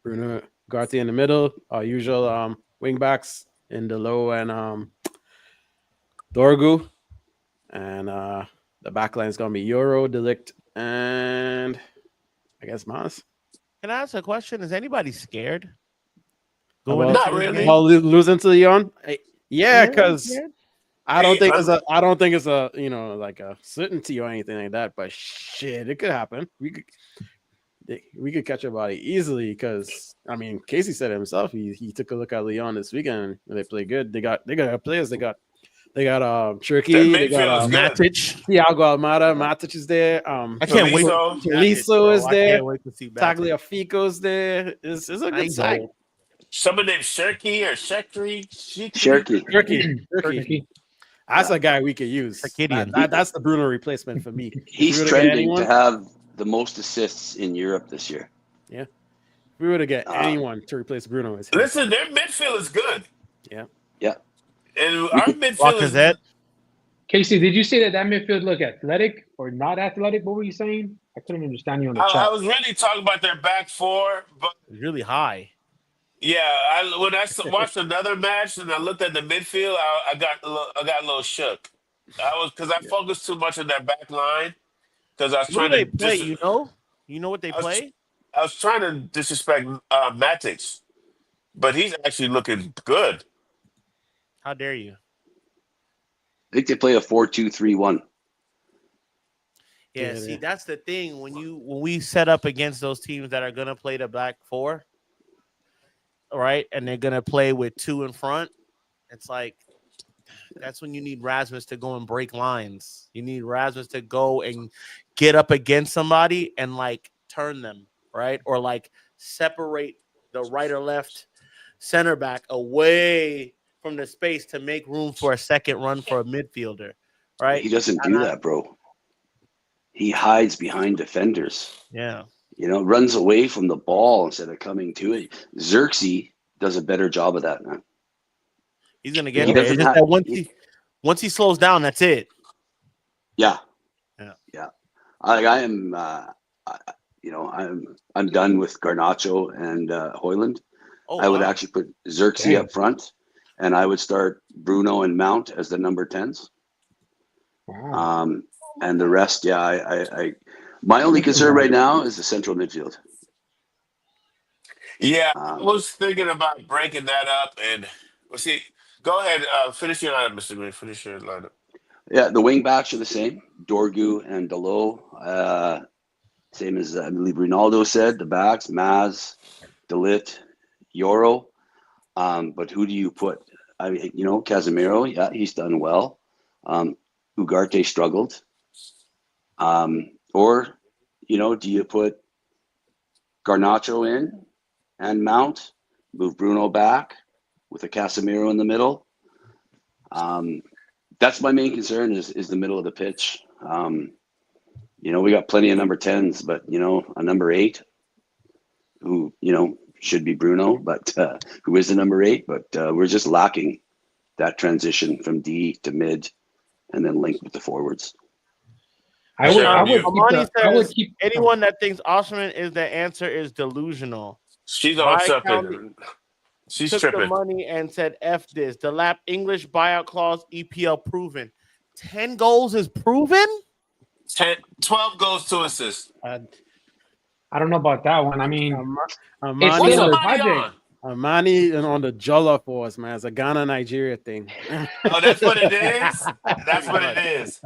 Bruno Garte in the middle, our usual wing backs in the low and Dorgu, and the back line is gonna be Euro, Delict, and I guess Mas. Can I ask a question? Is anybody scared? Not really. Well, losing to Lyon, yeah, because I don't think it's a like a certainty or anything like that. But shit, it could happen. We could catch a body easily because I mean Casey said it himself. He took a look at Lyon this weekend and they play good. They got players. They got Cherky. They got Matic. Thiago Almada. Matic is there. I can't wait. Tolisso is there. I can't wait to see Tagliafico's there. It's a good side. Someone named Shirky or Shekri. Cherky. That's a guy we could use. That's the Bruno replacement for me. He's trending to have the most assists in Europe this year. Yeah. If we were to get anyone to replace Bruno, listen, their midfield is good. Yeah. And our midfield is that. Casey, did you say that midfield look athletic or not athletic? What were you saying? I couldn't understand you on the chat. I was really talking about their back four, but really high. Yeah, when I watched another match and I looked at the midfield, I got a little shook. Because I focused too much on that back line because I was trying to play. You know what they play. I was trying to disrespect Matic, but he's actually looking good. How dare you? I think they play a 4-2-3-1. Yeah, see, that's the thing. When we set up against those teams that are gonna play the back four, right, and they're gonna play with two in front, it's like that's when you need Rasmus to go and break lines. You need Rasmus to go and get up against somebody and like turn them, right, or like separate the right or left center back away from the space to make room for a second run for a midfielder, right? He doesn't do that, bro. He hides behind defenders. Yeah. Runs away from the ball instead of coming to it. Xerxes does a better job of that, man. He's gonna get there. It's just that once he slows down, that's it. Yeah. I am. I'm done with Garnacho and Højlund. I would actually put Xerxes up front, and I would start Bruno and Mount as the number 10s. Wow. And the rest, I my only concern right now is the central midfield. Yeah, I was thinking about breaking that up, and we'll see. Go ahead, finish your lineup, Mr. Green. Finish your lineup. Yeah, the wing backs are the same. Dorgu and Delo. Same as I believe Ronaldo said. The backs, Maz, Delit, Yoro. But who do you put? I mean, Casemiro. Yeah, he's done well. Ugarte struggled. Or, do you put Garnacho in and Mount, move Bruno back with a Casemiro in the middle? That's my main concern is the middle of the pitch. We got plenty of number 10s, but, a number 8 who, should be Bruno, but who is the number 8, but we're just lacking that transition from D to mid and then link with the forwards. I would keep anyone that thinks Osman is the answer is delusional. She's on something. She's took the tripping. money and said, F this. The lap English buyout clause, EPL proven. 10 goals is proven? 12 goals to assist. I don't know about that one. I mean, it's Amani, What's still a Amani project. on? Amani and on the Jolla Force, man. It's a Ghana Nigeria thing. Oh, that's what it is? That's what it is.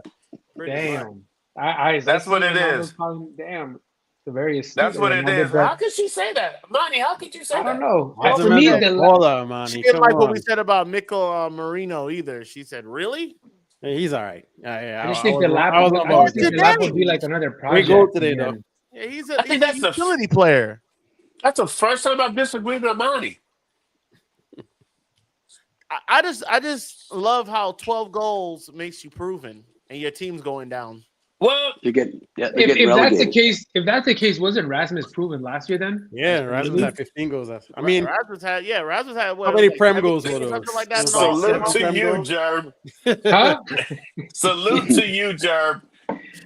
Damn. I That's see what it Ronaldo is. calling, damn. It's a very astute That's what it Ronaldo, is. but How could she say that? Amani, how could you say I don't that? know. That's For a me, mental baller, Amani. She didn't Come like what on. we said about Mikkel Marino either. She said, really? Hey, he's all right. Yeah, I just think the lap. I was I on board just with think the that. lap would be like another We project. go today, in the though. end. Yeah, he's I a think that's the utility player. That's the first time I've disagreed with Amani. I just love how 12 goals makes you proven and your team's going down. Well, They're getting If relegated. that's the case, wasn't Rasmus proven last year then? Yeah, Rasmus had 15 goals. I mean, Rasmus had what, how many like Prem 17 goals were or those? something like that. It was like salute 7 to Prem you, goals? Jerb. Huh? Salute to you, Jerb.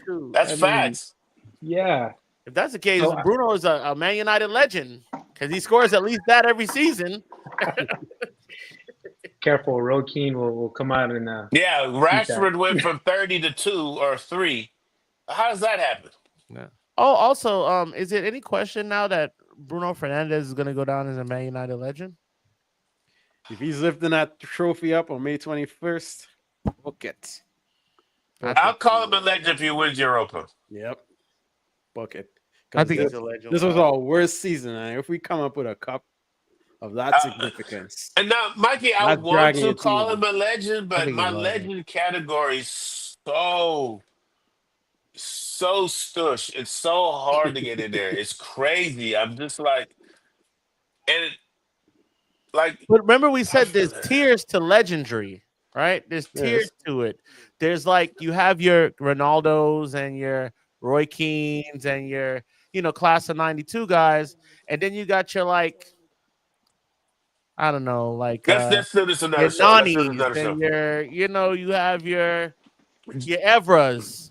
Shoot. That's I mean, facts. Yeah. If that's the case, So, Bruno is a Man United legend because he scores at least that every season. careful, Road Keane will come out and Yeah, beat that. Rashford went from 30 to 2 or 3. How does that happen? Yeah. Oh, also, is it any question now that Bruno Fernandes is going to go down as a Man United legend? if he's lifting that trophy up on May 21st, book it. I'll call him a legend if he wins Europa. Yep. Book it. I think this, he's a legend. this was our worst season. And if we come up with a cup of that significance, And now, Mikey, I Not want dragging to your call team him a legend, I but think my he's a legend. legend category is so stush. It's so hard to get in there. It's crazy. I'm just like, and like, But remember, we said there's tiers to legendary, right? There's tiers to it. There's like you have your Ronaldos and your Roy Keanes and your class of '92 guys, and then you got your like I don't know, like let's do this another your show. Let's do this Nani's another show. and your you have your Evras.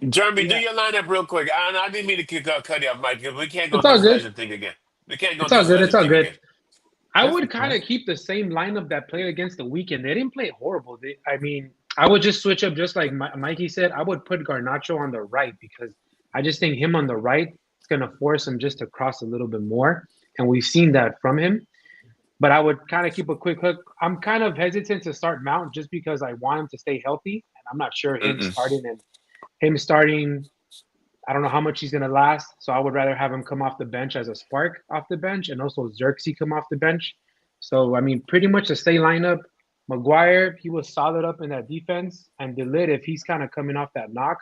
Jeremy, do your lineup real quick. I didn't mean to cut you off, Mike. We can't go It's all this good. legend thing again. We can't go It's all this good. legend It's all thing good. again. I That's would kind of keep the same lineup that played against the Weekend. They didn't play horrible. I mean, I would just switch up, just like Mikey said. I would put Garnacho on the right because I just think him on the right is going to force him just to cross a little bit more, and we've seen that from him. But I would kind of keep a quick hook. I'm kind of hesitant to start Mount just because I want him to stay healthy, and I'm not sure him starting. I don't know how much he's going to last, so I would rather have him come off the bench as a spark off the bench, and also Xerxes come off the bench. So, I mean, pretty much the same lineup. Maguire, he was solid up in that defense, and De Ligt, if he's kind of coming off that knock,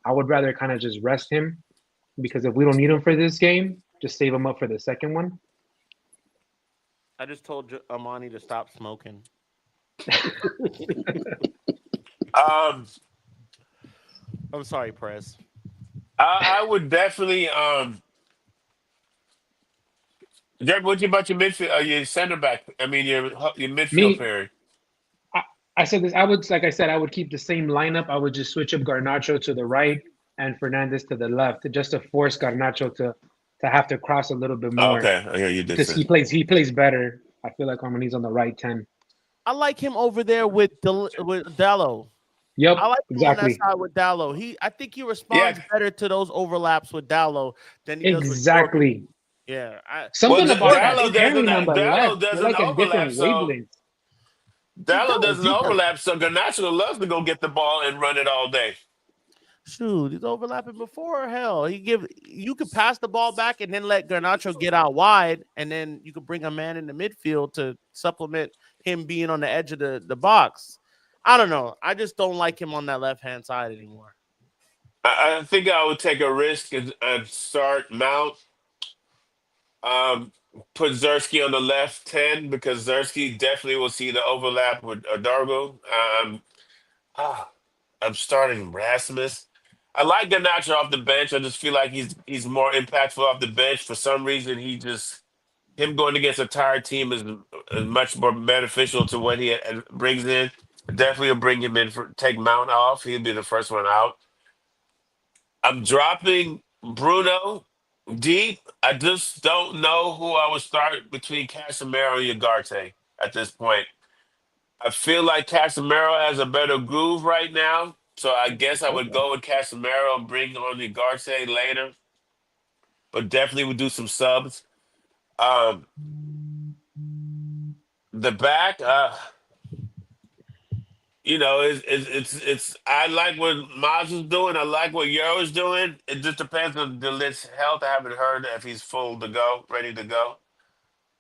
I would rather kind of just rest him because if we don't need him for this game, just save him up for the second one. I just told Amani to stop smoking. I'm sorry, Prez. I would definitely. Jeremy, what about your midfield? Your center back? I mean, your midfield pair. I said this. I would keep the same lineup. I would just switch up Garnacho to the right and Fernandes to the left, just to force Garnacho to have to cross a little bit more. Okay, I hear you did. Because he plays better. I feel like when he's on the right 10. I like him over there with Dallo. Yep, I like him exactly. on that side with Dallo. I think he responds better to those overlaps with Dallo than he does with exactly. Yeah. Something about Dallo pairing on the Dallo left. doesn't They're like in overlap. different So wavelengths. Dallo doesn't overlap. So Garnacho loves to go get the ball and run it all day. Shoot, he's overlapping before. Hell, you could pass the ball back and then let Garnacho get out wide, and then you could bring a man in the midfield to supplement him being on the edge of the box. I don't know. I just don't like him on that left-hand side anymore. I think I would take a risk and start Mount. Put Xerxes on the left 10 because Xerxes definitely will see the overlap with Dargo. I'm starting Rasmus. I like Garnacho off the bench. I just feel like he's more impactful off the bench. For some reason, him going against a tired team is much more beneficial to what he brings in. Definitely will bring him in take Mount off. He'll be the first one out. I'm dropping Bruno Deep. I just don't know who I would start between Casemiro and Ugarte at this point. I feel like Casemiro has a better groove right now, so I guess I would go with Casemiro and bring on Ugarte later, but definitely would do some subs. Um, the back, it's. I like what Maz is doing. I like what Euro is doing. It just depends on the list health. I haven't heard if he's full to go, ready to go.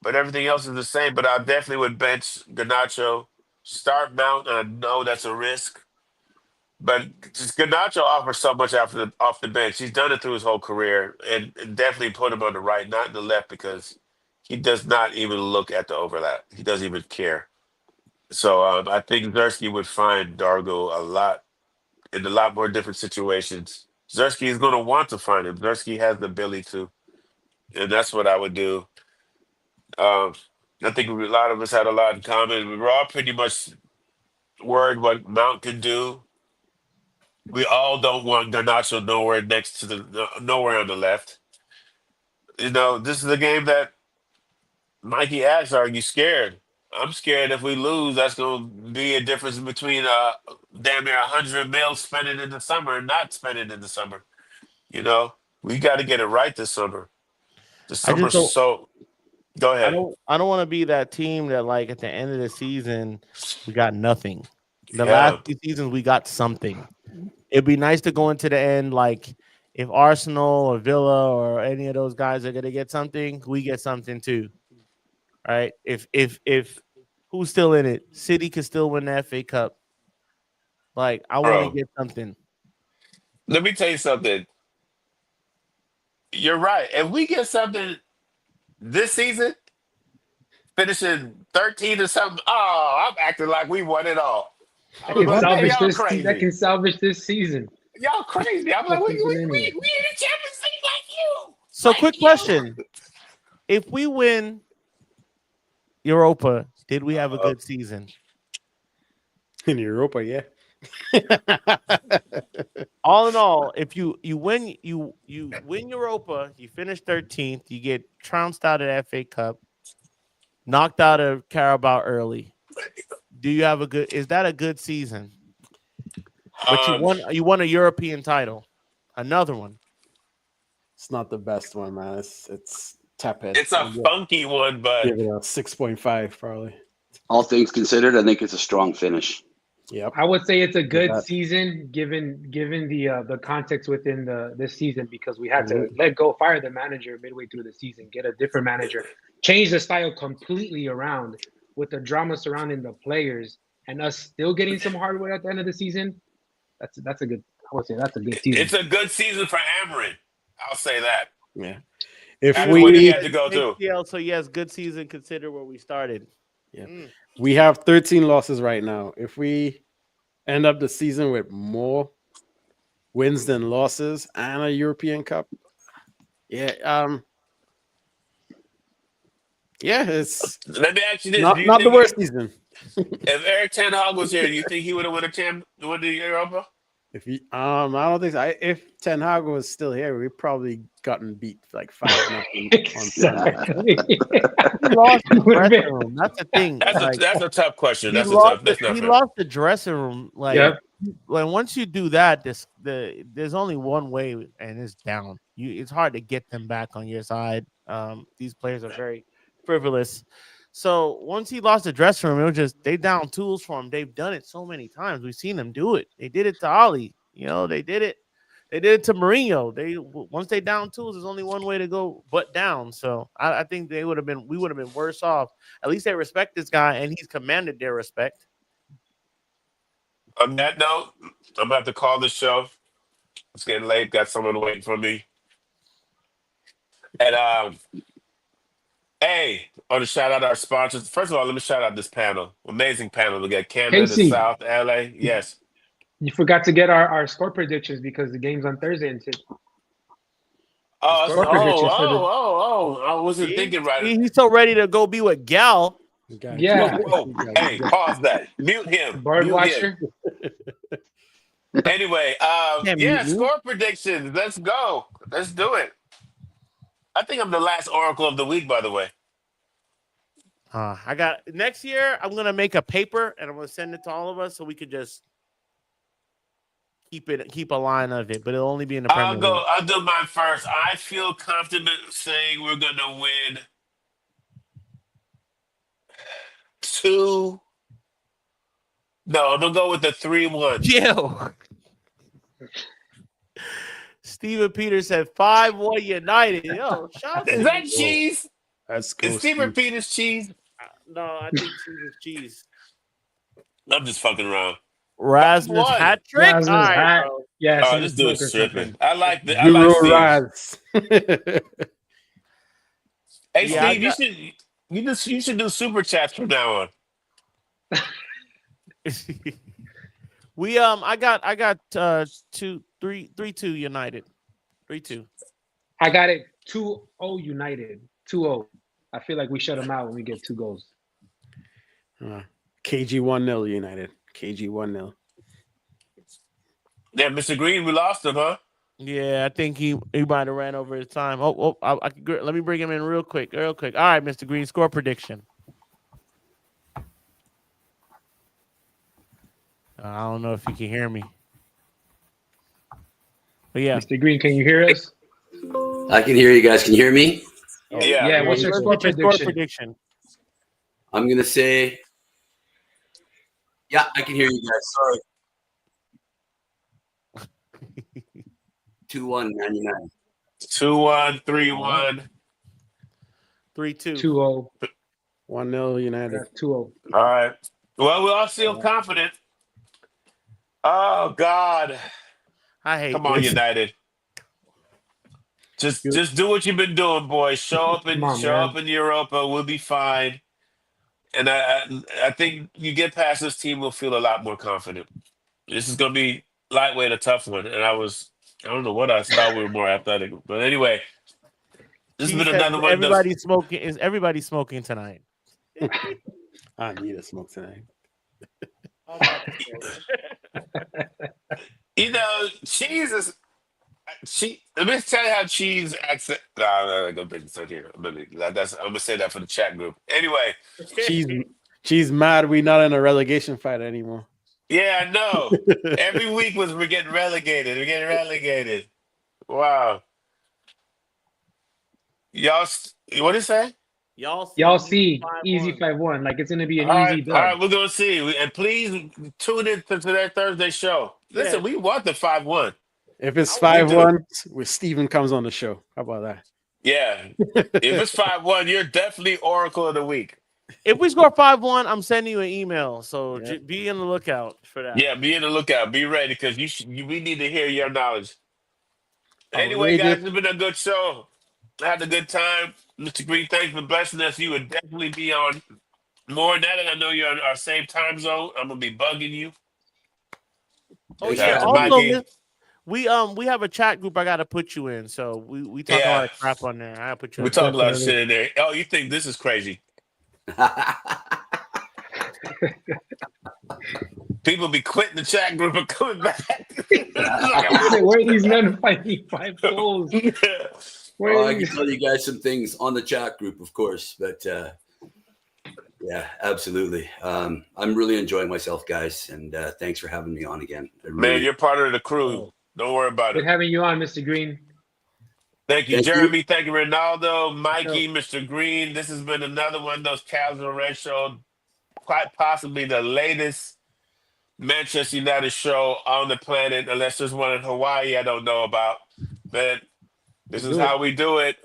But everything else is the same. But I definitely would bench Garnacho, start Mount. And I know that's a risk, but just Garnacho offers so much off the bench. He's done it through his whole career, and definitely put him on the right, not the left, because he does not even look at the overlap. He doesn't even care. So I think Zersky would find Dargo in a lot more different situations. Zersky is going to want to find him. Zersky has the ability to, and that's what I would do. Um, I think a lot of us had a lot in common. We were all pretty much worried what Mount can do. We all don't want Garnacho nowhere next to nowhere on the left. This is a game that Mikey asks, "Are you scared?" I'm scared if we lose, that's going to be a difference between damn near 100 mil spending in the summer and not spending in the summer. You know, we got to get it right this summer. The I just summer, don't. so go I ahead. don't. I don't want to be that team that, like, at the end of the season we got nothing. The last Yeah, few seasons we got something. It'd be nice to go into the end like, if Arsenal or Villa or any of those guys are gonna get something, we get something too. Right? If who's still in it? City could still win the FA Cup. Like, I want to bro. get something. Let me tell you something. You're right. If we get something this season, finishing 13 or something, oh, I'm acting like we won it all. That I'm can like, man, salvage y'all this. That crazy. can salvage this season. Y'all crazy. I'm like, we Nothing's in in anyway. the Champions League like you. So, quick question: if we win Europa, did we have a good season? In Europa, yeah. All in all, if you win Europa, you finish 13th, you get trounced out of the FA Cup, knocked out of Carabao early. Do you have a good? Is that a good season? But Um, you won a European title, another one. It's not the best one, man. It's tepid. it's a funky one, but Give it a 6.5 probably. All things considered, I think it's a strong finish. Yep. I would say it's a good that. season given the context within this season, because we had to fire the manager midway through the season, get a different manager, change the style completely around with the drama surrounding the players, and us still getting some hardware at the end of the season. That's a good. I would say that's a good season. it's a good season for Amarin. I'll say that. Yeah. If After what he had to we go through. ACL, so yes, good season. Consider where we started. we have 13 losses right now. If we end up the season with more wins than losses and a European Cup, yeah, it's Let me ask you this: not Do you the think worst season. if Eric Ten Hag was here, do you think he would have won the Europa? If he, I don't think so. If Ten Hag was still here, we probably gotten beat like 5-0 on Sunday. Exactly. He lost the dressing room. That's the thing. That's a tough question. He That's lost that's not he fair. lost the dressing room. Like, Yep. when once you do that, there's only one way, and it's down. It's hard to get them back on your side. These players are very frivolous. So once he lost the dressing room, it was just they down tools for him. They've done it so many times. We've seen them do it. They did it to Ali. They did it. They did it to Mourinho. Once they down tools, there's only one way to go but down. So I think we would have been worse off. At least they respect this guy, and he's commanded their respect. On that note, I'm gonna have to call this show. It's getting late. Got someone waiting for me. And hey, I want to shout out our sponsors. First of all, let me shout out this panel. Amazing panel. We got Canada, Casey. South, LA. Yes. You forgot to get our score predictions because the game's on Thursday. And Oh, Score predictions for the- I wasn't thinking right. He's so ready to go be with Gal. Yeah. Whoa. Hey, pause that. Mute him. Bird Mute watcher. him. Anyway, Can't mute me. score predictions. Let's go. Let's do it. I think I'm the last Oracle of the week, by the way. I got next year. I'm gonna make a paper and I'm gonna send it to all of us so we could just keep a line of it, but it'll only be in the Premier League. I'll do mine first. I feel confident saying we're gonna win 2. No, I'm gonna go with the 3-1. Yo. Steven Peters said 5-1 United. Yo, shout Is that cheese? That's cool. Is Steven Peters cheese? No, I think cheese is cheese. I'm just fucking around. Rasmus What? hat trick. Rasmus All right, hat. bro. Yes. Oh, and this the dude's smoker tripping. something. I like Steve. Raz. Hey, Yeah, Steve, you should do super chats from now on. I got 3-2 United. 3-2. I got it 2-0 United. 2-0. I feel like we shut them out when we get 2 goals. KG 1-0 United. KG 1-0. Yeah, Mr. Green, we lost him, huh? Yeah, I think he might have ran over his time. Let me bring him in real quick. All right, Mr. Green, score prediction. I don't know if you can hear me. But yeah. Mr. Green, can you hear us? I can hear you guys. Can you hear me? Yeah. What's your score prediction? I'm going to say, yeah, I can hear you guys. Sorry. 2-1, Man United. 2-1, 3-1. 3-2. 2-0. 1-0 United. 2-0. All right. Well, we all feel confident. Oh God! I hate Come on, this. United. Just do what you've been doing, boys. Show up in Europa. We'll be fine. And I think you get past this team, we'll feel a lot more confident. This is gonna be lightweight, a tough one. And I don't know what I thought we were more athletic, but anyway, this has been another one. Everybody's smoking. Is everybody smoking tonight? I need a smoke tonight. You know, cheese is. Let me tell you how cheese acts. No, I'm gonna bring this on here. I'm gonna say that for the chat group. Anyway, Cheese mad we not in a relegation fight anymore. yeah, I know. Every week we're getting relegated. We're getting relegated. Wow. Y'all, what did it say? Y'all see easy 5-1. Like it's gonna be an easy All right, dub. we're gonna see. And please tune in to that Thursday show. Listen, we want the 5-1. If it's 5-1, where Steven comes on the show. How about that? Yeah. If it's 5-1, you're definitely Oracle of the Week. If we score 5-1, I'm sending you an email. So be on the lookout for that. Yeah, be on the lookout. Be ready because we need to hear your knowledge. Anyway, guys, it's been a good show. I had a good time. Mr. Green, thanks for blessing us. You would definitely be on more than that. And I know you're on our same time zone. I'm going to be bugging you. Oh, yeah. Also, we have a chat group I got to put you in. So we talk a lot of crap on there. I put you. We talk a lot of shit in there. Oh, you think this is crazy? People be quitting the chat group and coming back. Where are these men fighting 5 goals? I can tell you guys some things on the chat group, of course, but yeah, absolutely. I'm really enjoying myself, guys, and thanks for having me on again. Man, you're part of the crew. Don't worry about it. Good having you on, Mr. Green. Thank you, Jeremy. Thank you, Ronaldo, Mikey, Mr. Green. This has been another one of those Casual Red Show, quite possibly the latest Manchester United show on the planet, unless there's one in Hawaii I don't know about. But this is how we do it.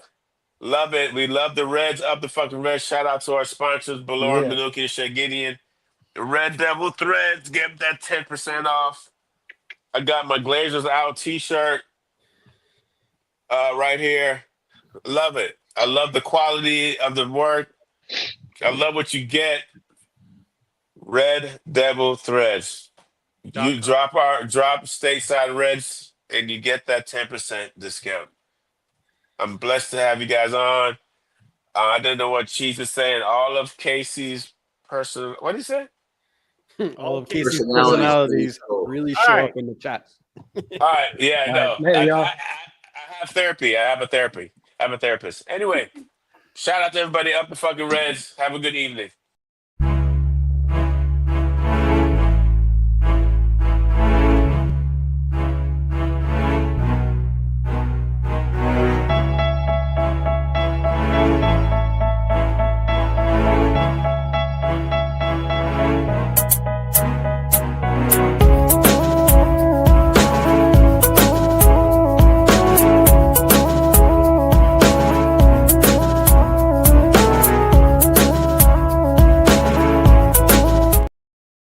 Love it. We love the Reds. Up the fucking Reds. Shout out to our sponsors, Ballor, Manuki, and Shagidian. The Red Devil Threads. Get that 10% off. I got my Glazers Out t-shirt right here. Love it. I love the quality of the work. I love what you get. Red Devil Threads. You drop Stateside Reds and you get that 10% discount. I'm blessed to have you guys on. I didn't know what Chief is saying. All of Casey's what did he say? All of Casey's personalities really show up in the chat. All right. Yeah, no. Hey, y'all. I have therapy. I have a therapy. have a therapist. Anyway, shout out to everybody up the fucking Reds. Have a good evening.